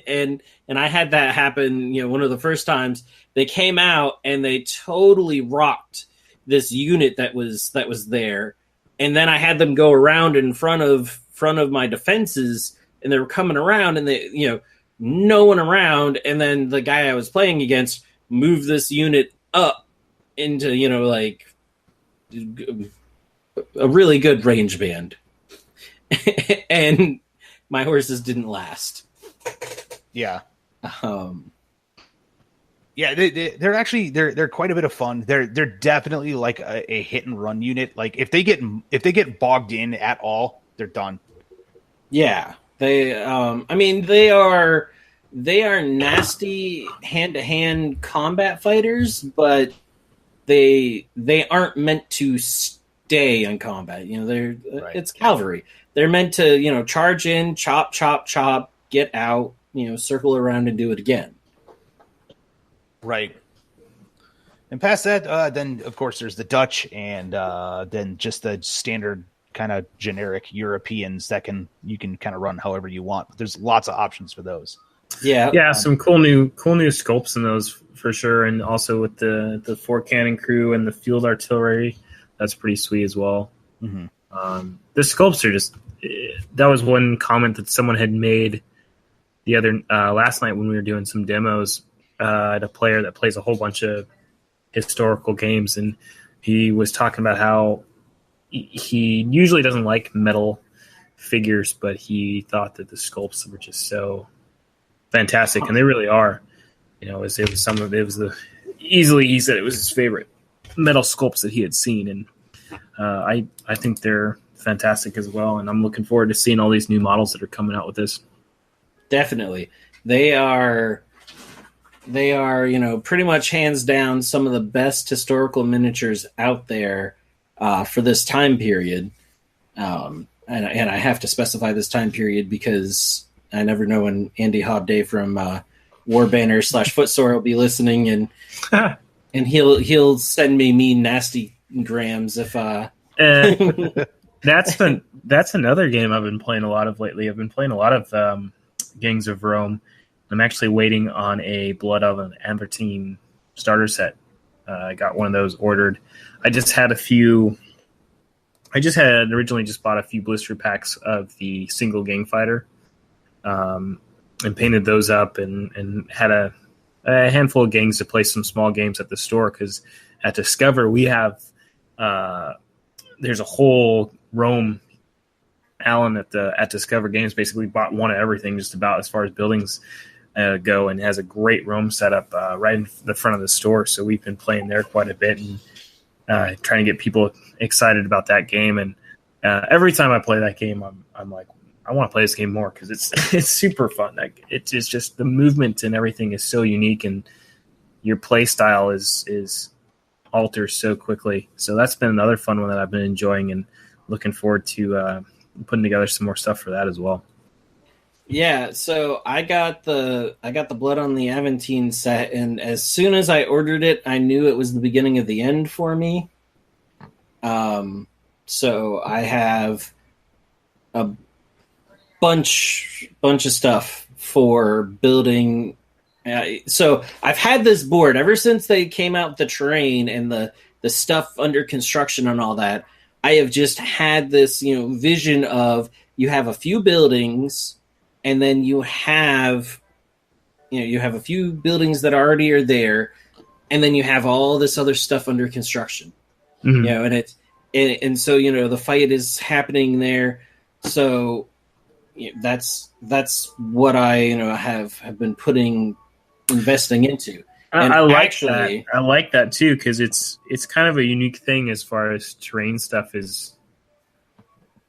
and I had that happen, one of the first times they came out and they totally rocked this unit that was there. And then I had them go around in front of my defenses, and they were coming around, and they, no one around. And then the guy I was playing against moved this unit up into, like a really good range band. And my horses didn't last. Yeah. Yeah, they're actually they're quite a bit of fun. They're definitely like a hit and run unit. Like if they get bogged in at all, they're done. Yeah. They they are nasty hand-to-hand combat fighters, but they aren't meant to stay in combat. Right. It's cavalry. They're meant to, charge in, chop, chop, chop, get out, circle around and do it again. Right. And past that, then of course there's the Dutch, and then just the standard kind of generic Europeans that you can kind of run however you want. But there's lots of options for those. Yeah. Yeah, some cool new sculpts in those for sure, and also with the 4-cannon crew and the field artillery, that's pretty sweet as well. Mm-hmm. The sculpts are just, that was one comment that someone had made the other last night when we were doing some demos at a player that plays a whole bunch of historical games, and he was talking about how he usually doesn't like metal figures, but he thought that the sculpts were just so fantastic, and they really are. It was he said it was his favorite metal sculpts that he had seen, and I think they're fantastic as well, and I'm looking forward to seeing all these new models that are coming out with this. Definitely. They are pretty much hands down some of the best historical miniatures out there for this time period. And I have to specify this time period because I never know when Andy Hobday from War Banner / Footsore will be listening, and and he'll send me mean nasty grams if that's another game I've been playing a lot of lately. I've been playing a lot of Gangs of Rome. I'm actually waiting on a Blood of an Ambertine starter set. I got one of those ordered. I had originally just bought a few blister packs of the single gang fighter, and painted those up, and had a handful of gangs to play some small games at the store, because at Discover we have there's a whole Rome. Alan at Discover Games basically bought one of everything just about as far as buildings go, and has a great Rome setup right in the front of the store. So we've been playing there quite a bit, and trying to get people excited about that game. And every time I play that game, I'm like, I want to play this game more, because it's super fun. Like, it's just the movement and everything is so unique, and your play style is alters so quickly. So that's been another fun one that I've been enjoying, and looking forward to putting together some more stuff for that as well. Yeah, so I got the Blood on the Aventine set, and as soon as I ordered it, I knew it was the beginning of the end for me. So I have a bunch of stuff for building. So I've had this board ever since they came out with the terrain and the stuff under construction and all that. I have just had this, vision of, you have a few buildings, and then you have a few buildings that already are there, and then you have all this other stuff under construction. Mm-hmm. And so the fight is happening there. So that's what I have been investing into. And I like that too, because it's kind of a unique thing as far as terrain stuff is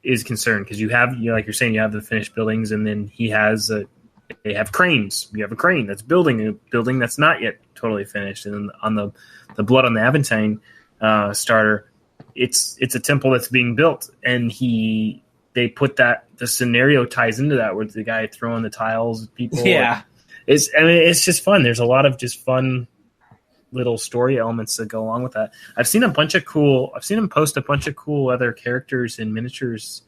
is concerned, because you have, like you're saying, you have the finished buildings, and then they have cranes. You have a crane that's building a building that's not yet totally finished, and then on the Blood on the Aventine starter, it's a temple that's being built, and they put that the scenario ties into that, where the guy throwing the tiles at people. Yeah, it's just fun. There's a lot of just fun little story elements that go along with that. I've seen him post a bunch of cool other characters and miniatures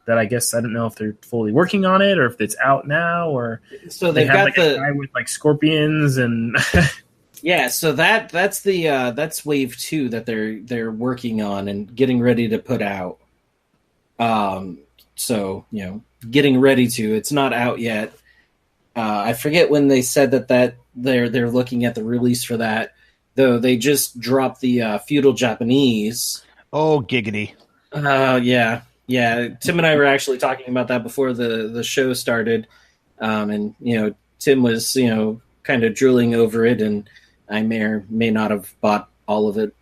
that I guess I don't know if they're fully working on it or if it's out now, or so they've got like a guy with like scorpions and yeah. So that's wave 2 that they're working on and getting ready to put out. So getting ready to. It's not out yet. I forget when they said that they're looking at the release for that. Though they just dropped the feudal Japanese. Oh, giggity! Yeah. Tim and I were actually talking about that before the show started, and Tim was kind of drooling over it, and I may or may not have bought all of it.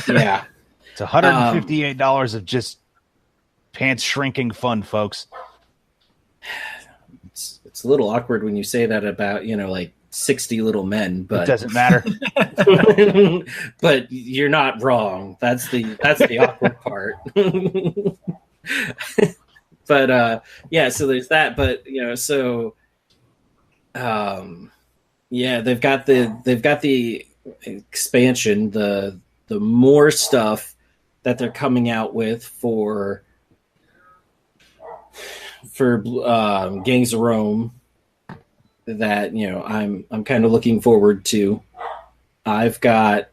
Yeah, it's $158 of just pants shrinking fun, folks. It's a little awkward when you say that about like 60 little men, but it doesn't matter. But you're not wrong. That's the awkward part. But yeah, so there's that. But yeah, they've got the expansion, the more stuff that they're coming out with for Gangs of Rome that I'm kind of looking forward to. I've got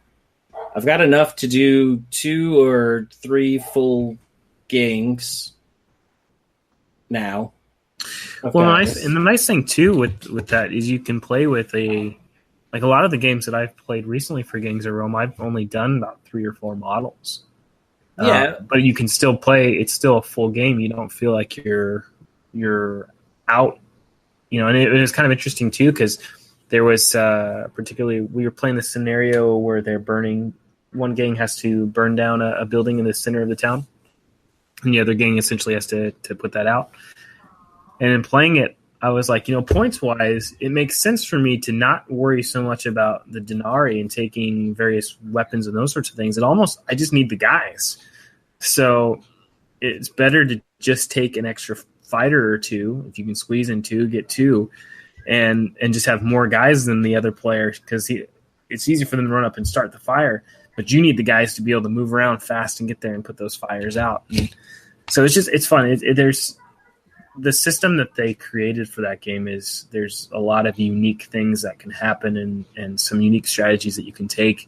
enough to do 2 or 3 full gangs now. Well, and the nice thing too with that is you can play with a lot of the games that I've played recently for Gangs of Rome. I've only done about 3 or 4 models. Yeah, but you can still play. It's still a full game. You don't feel like you're out. And it was kind of interesting too, because there was particularly, we were playing the scenario where they're burning. One gang has to burn down a building in the center of the town, and the other gang essentially has to put that out. And in playing it, I was like, points wise, it makes sense for me to not worry so much about the denarii and taking various weapons and those sorts of things. I just need the guys. So it's better to just take an extra fighter or 2, if you can squeeze in 2, get 2, and just have more guys than the other player, because it's easy for them to run up and start the fire, but you need the guys to be able to move around fast and get there and put those fires out. And so it's fun. There's the system that they created for that game there's a lot of unique things that can happen and some unique strategies that you can take.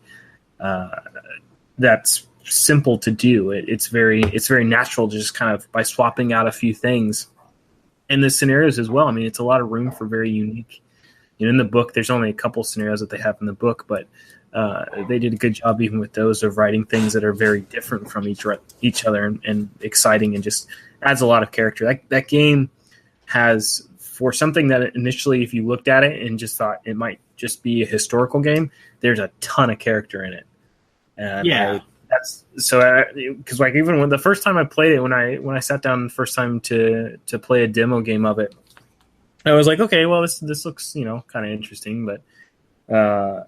That's simple to do. It's very natural, just kind of by swapping out a few things. And the scenarios as well. I mean, it's a lot of room for very unique. In the book, there's only a couple scenarios that they have in the book, but they did a good job even with those of writing things that are very different from each other and exciting, and just adds a lot of character. That game has, for something that initially, if you looked at it and just thought it might just be a historical game, there's a ton of character in it. And yeah. That's so, because even when the first time I played it, when I sat down the first time to play a demo game of it, I was like, okay, well, this looks kind of interesting. But by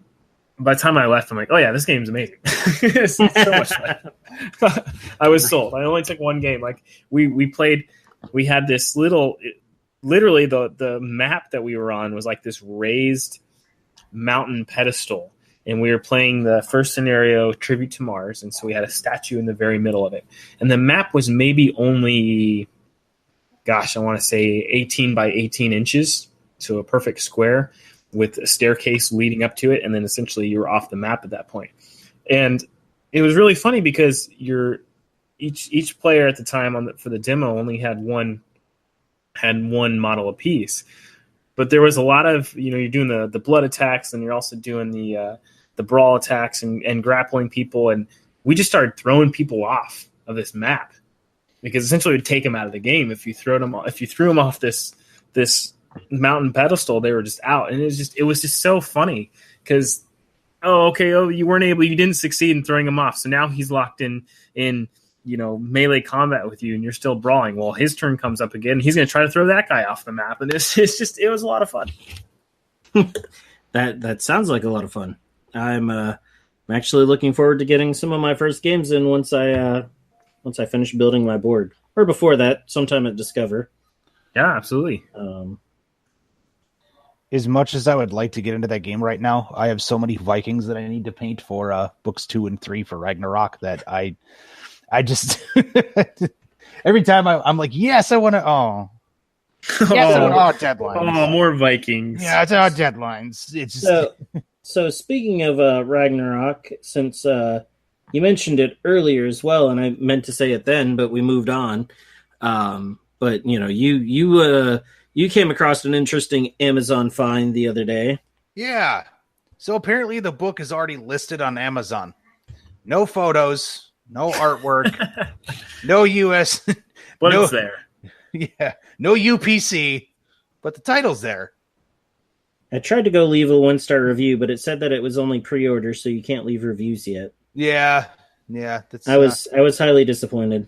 the time I left, I'm like, oh yeah, this game's amazing. It's so much fun. I was sold. I only took one game. Like we played, we had this literally the map that we were on was like this raised mountain pedestal. And we were playing the first scenario, Tribute to Mars, and so we had a statue in the very middle of it. And the map was maybe only, I want to say 18 by 18 inches, so a perfect square with a staircase leading up to it, and then essentially you were off the map at that point. And it was really funny because each player at the time for the demo only had one model apiece. But there was a lot of, you're doing the blood attacks, and you're also doing the brawl attacks and grappling people. And we just started throwing people off of this map, because essentially it would take them out of the game. If you threw them off this mountain pedestal, they were just out. And it was just so funny, because oh, okay, oh, you didn't succeed in throwing him off, so now he's locked in melee combat with you, and you're still brawling. Well, his turn comes up again. He's going to try to throw that guy off the map, and it was a lot of fun. That sounds like a lot of fun. I'm actually looking forward to getting some of my first games in once I finish building my board, or before that, sometime at Discover. Yeah, absolutely. As much as I would like to get into that game right now, I have so many Vikings that I need to paint for books 2 and 3 for Ragnarok that I just every time I'm like, yes, I want to. Oh, yes, deadlines. Oh, more Vikings. Yeah, it's deadlines. It's just so speaking of Ragnarok, since you mentioned it earlier as well, and I meant to say it then, but we moved on. But you came across an interesting Amazon find the other day. Yeah. So apparently the book is already listed on Amazon. No photos, no artwork, no US. But it's there. Yeah. No UPC, but the title's there. I tried to go leave a 1-star review, but it said that it was only pre-order, so you can't leave reviews yet. Yeah. That's, I was highly disappointed.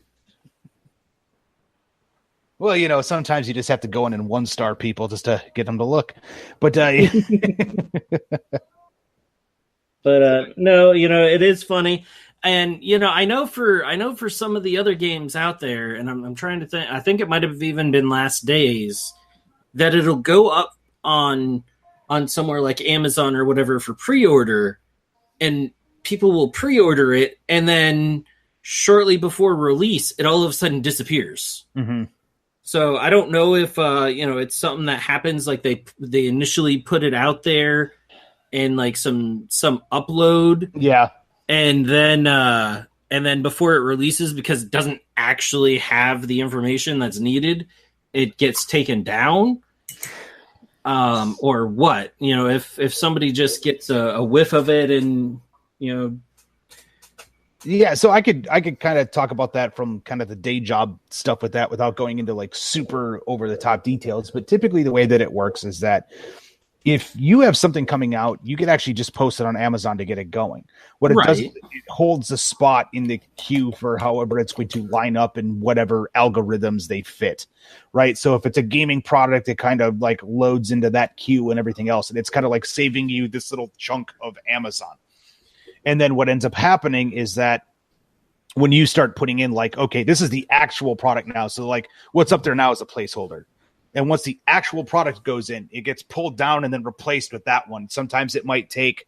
Well, sometimes you just have to go in and 1-star people just to get them to look. But but no, it is funny. And I know for some of the other games out there, and I'm trying to think. I think it might have even been Last Days that it'll go up on somewhere like Amazon or whatever for pre-order, and people will pre-order it, and then shortly before release, it all of a sudden disappears. Mm-hmm. So I don't know if it's something that happens, like they initially put it out there and like some upload. Yeah. And then before it releases, because it doesn't actually have the information that's needed, it gets taken down. Or what? If somebody just gets a whiff of it and Yeah, so I could kind of talk about that from kind of the day job stuff with that without going into like super over the top details. But typically the way that it works is that if you have something coming out, you can actually just post it on Amazon to get it going. What it does, it holds a spot in the queue for however it's going to line up in whatever algorithms they fit, right? So if it's a gaming product, it kind of like loads into that queue and everything else. And it's kind of like saving you this little chunk of Amazon. And then what ends up happening is that when you start putting in like, okay, this is the actual product now. So like what's up there now is a placeholder. And once the actual product goes in, it gets pulled down and then replaced with that one. Sometimes it might take,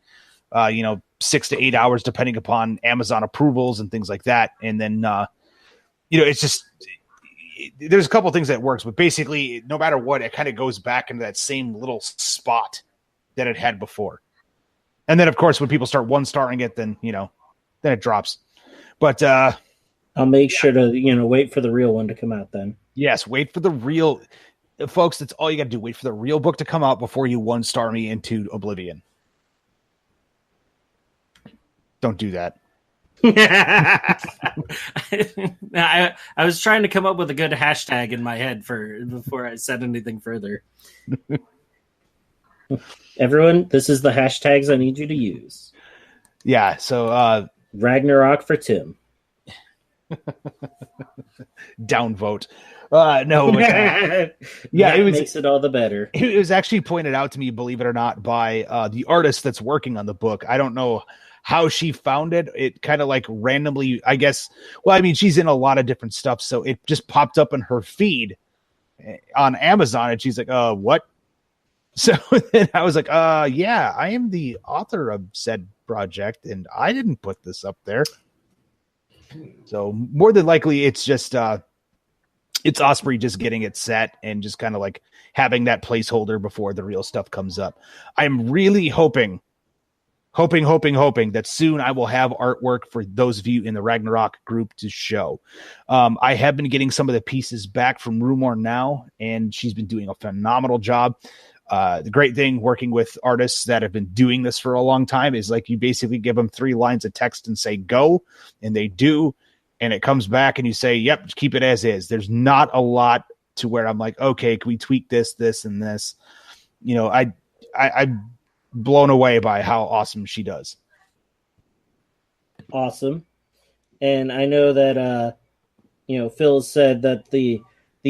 6 to 8 hours, depending upon Amazon approvals and things like that. And then, it's just, there's a couple of things that works, but basically no matter what, it kind of goes back into that same little spot that it had before. And then of course, when people start 1-starring it, then it drops. But I'll make sure to, wait for the real one to come out then. Yes. Wait for the real, folks. That's all you got to do. Wait for the real book to come out before you 1-star me into oblivion. Don't do that. I was trying to come up with a good hashtag in my head before I said anything further. Everyone, this is the hashtags I need you to use. Yeah, so Ragnarok for Tim. Downvote. No, but, yeah, it makes it all the better. It was actually pointed out to me, believe it or not, by the artist that's working on the book. I don't know how she found it. It kind of like randomly, I guess. Well, I mean, she's in a lot of different stuff, so it just popped up in her feed on Amazon, and she's like, what? So then I was like, yeah, I am the author of said project, and I didn't put this up there. So more than likely, it's just it's Osprey just getting it set and just kind of like having that placeholder before the real stuff comes up. I'm really hoping that soon I will have artwork for those of you in the Ragnarok group to show. I have been getting some of the pieces back from Rumor now, and she's been doing a phenomenal job. The great thing working with artists that have been doing this for a long time is like you basically give them 3 lines of text and say go, and they do, and it comes back and you say, yep, keep it as is. There's not a lot to where I'm like, okay, can we tweak this, and this? I'm blown away by how awesome she does. Awesome. And I know that Phil said that the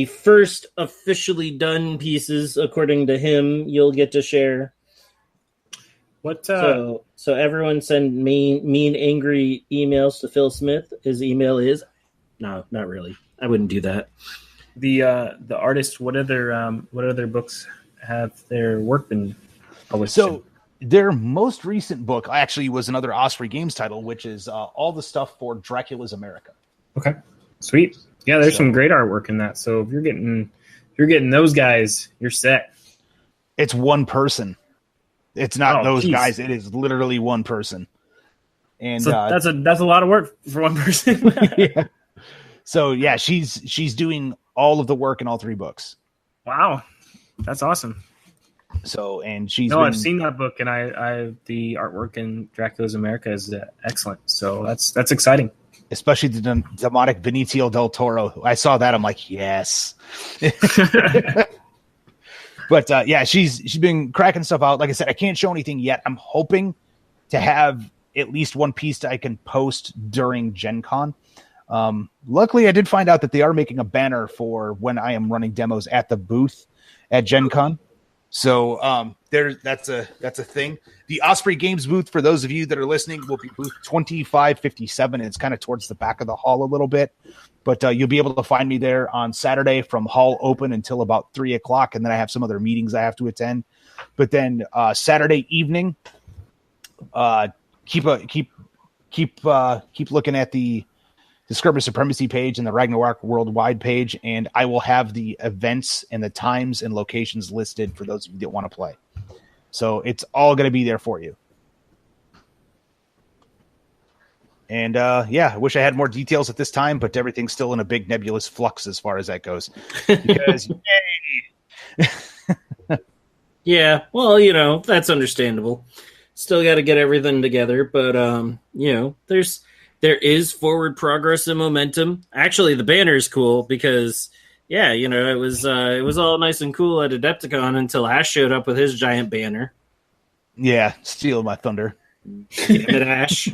first officially done pieces, according to him, you'll get to share. What? So everyone send mean, angry emails to Phil Smith. His email is no, not really. I wouldn't do that. The artist. What other books have their work been published? So their most recent book actually was another Osprey Games title, which is all the stuff for Dracula's America. Okay, sweet. Yeah, there's some great artwork in that. So if you're getting those guys, you're set. It's one person. It's not those guys. It is literally one person. And so that's a lot of work for one person. Yeah. So yeah, she's doing all of the work in all 3 books. Wow, that's awesome. So I've seen that book, and I the artwork in Dracula's America is excellent. So that's exciting. Especially the demonic Benicio del Toro. I saw that. I'm like, yes. But yeah, she's been cracking stuff out. Like I said, I can't show anything yet. I'm hoping to have at least one piece that I can post during GenCon. Luckily, I did find out that they are making a banner for when I am running demos at the booth at GenCon. So that's a thing. The Osprey Games booth, for those of you that are listening, will be booth 2557. It's kind of towards the back of the hall a little bit, but you'll be able to find me there on Saturday from hall open until about 3:00, and then I have some other meetings I have to attend. But then Saturday evening, keep looking at the Skirmish Supremacy page and the Ragnarok Worldwide page, and I will have the events and the times and locations listed for those of you that want to play. So it's all going to be there for you. And yeah, I wish I had more details at this time, but everything's still in a big nebulous flux as far as that goes. Because, yay! Yeah, well, that's understandable. Still got to get everything together, but there is forward progress and momentum. Actually, the banner is cool because, yeah, it was all nice and cool at Adepticon until Ash showed up with his giant banner. Yeah, steal my thunder. Damn it, Ash.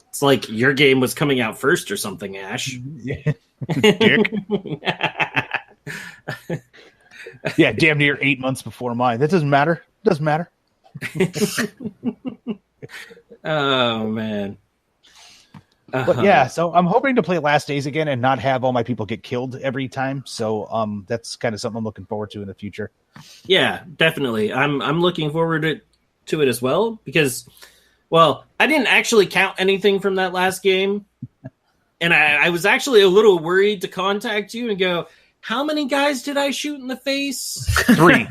It's like your game was coming out first or something, Ash. Yeah. Dick. Yeah, damn near 8 months before mine. That doesn't matter. Doesn't matter. Oh, man. But yeah, so I'm hoping to play Last Days again and not have all my people get killed every time. So that's kind of something I'm looking forward to in the future. Yeah, definitely. I'm looking forward to it as well because, well, I didn't actually count anything from that last game. And I was actually a little worried to contact you and go, how many guys did I shoot in the face? 3.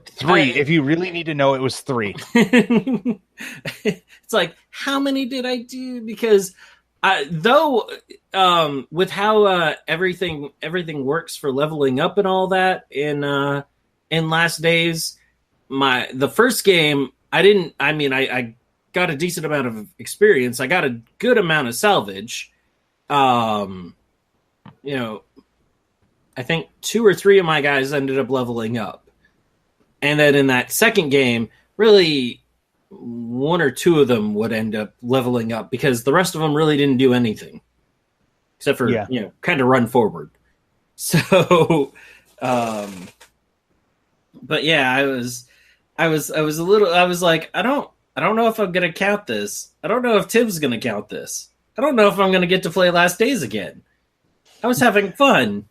3. If you really need to know, it was 3. It's like, how many did I do? Because with how everything works for leveling up and all that in Last Days, the first game I got a decent amount of experience. I got a good amount of salvage. I think 2 or 3 of my guys ended up leveling up. And then in that second game, really 1 or 2 of them would end up leveling up because the rest of them really didn't do anything except for, kind of run forward. So, but yeah, I was like, I don't know if I'm going to count this. I don't know if Tim's going to count this. I don't know if I'm going to get to play Last Days again. I was having fun.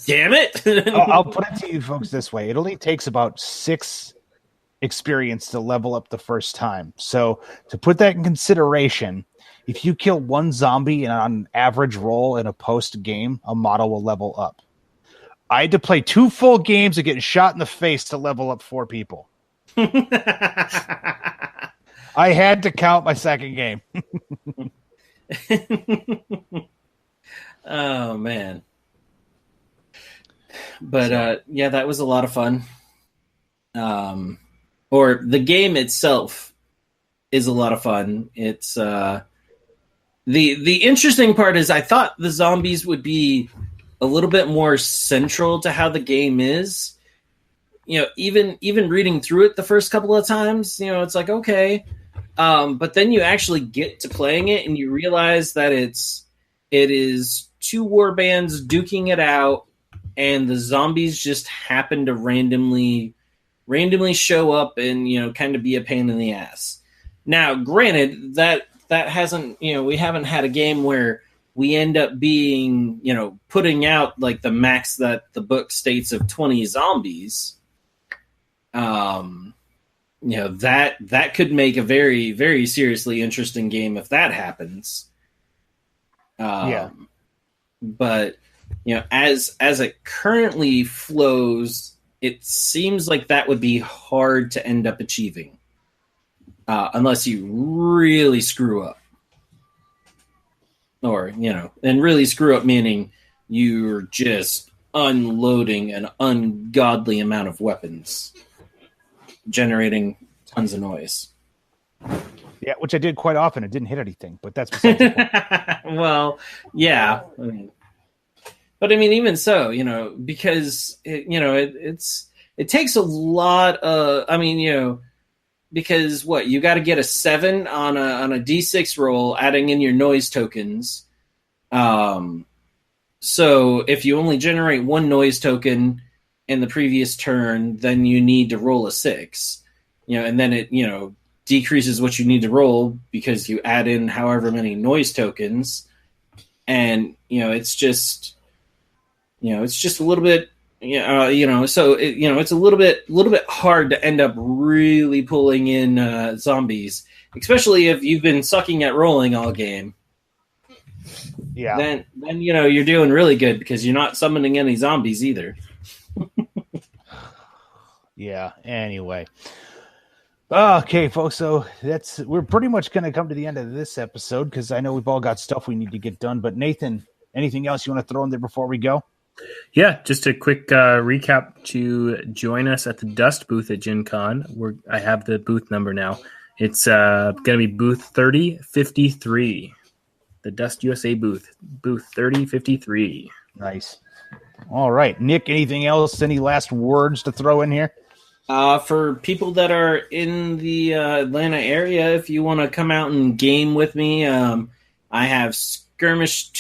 Damn it. I'll put it to you folks this way. It only takes about 6 experience to level up the first time. So to put that in consideration, if you kill 1 zombie on an average roll in a post game, a model will level up. I had to play 2 full games of getting shot in the face to level up 4 people. I had to count my second game. Oh, man. But yeah, that was a lot of fun. Or the game itself is a lot of fun. It's the interesting part is I thought the zombies would be a little bit more central to how the game is. even reading through it the first couple of times, it's like, okay. But then you actually get to playing it and you realize that it is two war bands duking it out, and the zombies just happen to randomly show up and, kind of be a pain in the ass. Now, granted, that hasn't, we haven't had a game where we end up being, putting out like the max that the book states of 20 zombies. That could make a very, very seriously interesting game if that happens. But, as it currently flows, it seems like that would be hard to end up achieving. Unless you really screw up. Or, and really screw up meaning you're just unloading an ungodly amount of weapons, generating tons of noise. Yeah, which I did quite often. It didn't hit anything, but that's besides the point. Well, yeah. But even so, because it takes a lot of, because you got to get a 7 on a D6 roll, adding in your noise tokens. So if you only generate one noise token in the previous turn, then you need to roll a 6. And then it decreases what you need to roll because you add in however many noise tokens, and it's just a little bit. So it's a little bit hard to end up really pulling in zombies, especially if you've been sucking at rolling all game. Yeah. Then you're doing really good because you're not summoning any zombies either. Yeah. Anyway. Okay, folks. So we're pretty much going to come to the end of this episode because I know we've all got stuff we need to get done. But Nathan, anything else you want to throw in there before we go? Yeah, just a quick recap to join us at the Dust booth at GenCon. I have the booth number now. It's going to be booth 3053. The Dust USA booth 3053. Nice. All right. Nick, anything else? Any last words to throw in here? For people that are in the Atlanta area, if you want to come out and game with me, I have Skirmish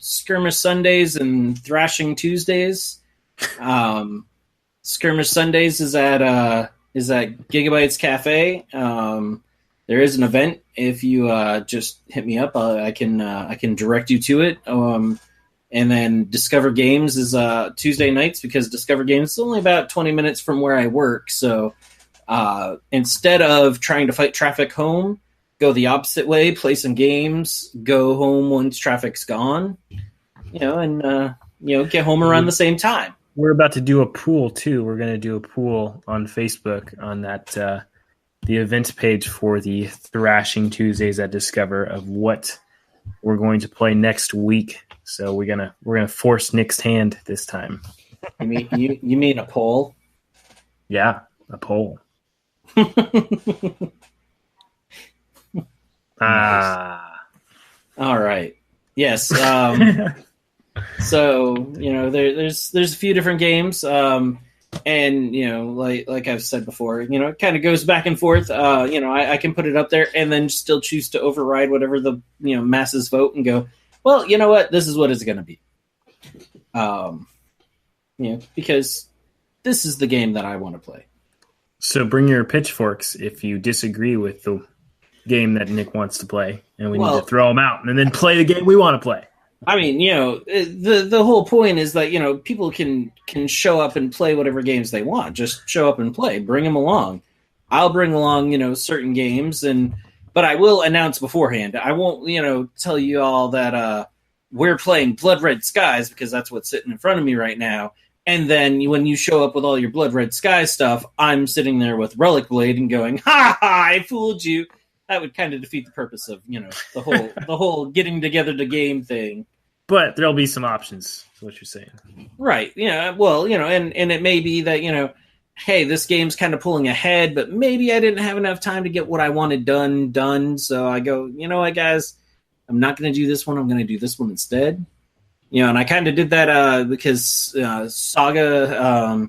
Sundays and Thrashing Tuesdays. Skirmish Sundays is at Gigabytes Cafe. There is an event. If you just hit me up, I can direct you to it. And then Discover Games is Tuesday nights because Discover Games is only about 20 minutes from where I work. So instead of trying to fight traffic home, go the opposite way, play some games, go home once traffic's gone, and get home around the same time. We're about to do a pool too. We're going to do a pool on Facebook on that the event page for the Thrashing Tuesdays at Discover of what we're going to play next week. So we're gonna force Nick's hand this time. You mean a poll? Yeah, a poll. All right. Yes. So there's a few different games, and like I've said before, it kind of goes back and forth. I can put it up there and then still choose to override whatever the masses vote and go, well, you know what, this is what it's going to be. Because this is the game that I want to play. So bring your pitchforks if you disagree with the game that Nick wants to play, and we need to throw them out and then play the game we want to play. I mean, the whole point is that, people can show up and play whatever games they want. Just show up and play. Bring them along. I'll bring along, certain games, but I will announce beforehand. I won't, tell you all that we're playing Blood Red Skies because that's what's sitting in front of me right now. And then when you show up with all your Blood Red Skies stuff, I'm sitting there with Relic Blade and going, ha ha, I fooled you. That would kind of defeat the purpose of, the whole getting together to game thing. But there'll be some options, is what you're saying. Right. Yeah. Well, and it may be that, hey, this game's kind of pulling ahead, but maybe I didn't have enough time to get what I wanted done. So I go, you know what, guys, I'm not going to do this one. I'm going to do this one instead. And I kind of did that because Saga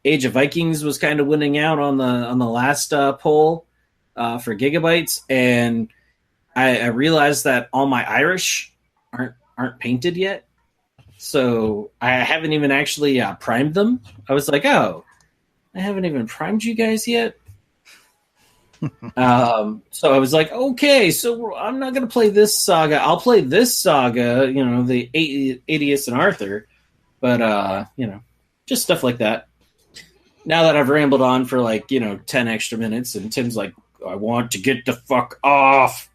Age of Vikings was kind of winning out on the last poll for gigabytes, and I realized that all my Irish aren't painted yet, so I haven't even actually primed them. I was like, oh, I haven't even primed you guys yet. So I was like, okay, so I'm not going to play this saga. I'll play this saga, the Aetius and Arthur, but just stuff like that. Now that I've rambled on for 10 extra minutes, and Tim's like, I want to get the fuck off.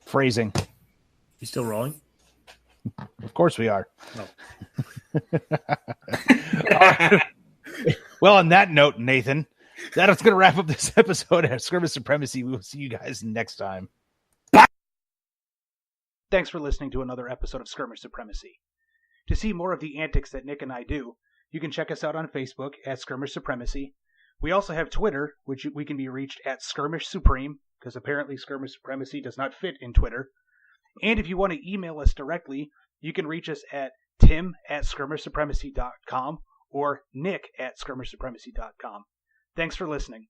Phrasing. You still rolling? Of course we are. Oh. Well, on that note, Nathan, that's going to wrap up this episode of Skirmish Supremacy. We will see you guys next time. Bye! Thanks for listening to another episode of Skirmish Supremacy. To see more of the antics that Nick and I do, you can check us out on Facebook at Skirmish Supremacy. We also have Twitter, which we can be reached at Skirmish Supreme, because apparently Skirmish Supremacy does not fit in Twitter. And if you want to email us directly, you can reach us at tim@skirmishsupremacy.com or nick@skirmishsupremacy.com. Thanks for listening.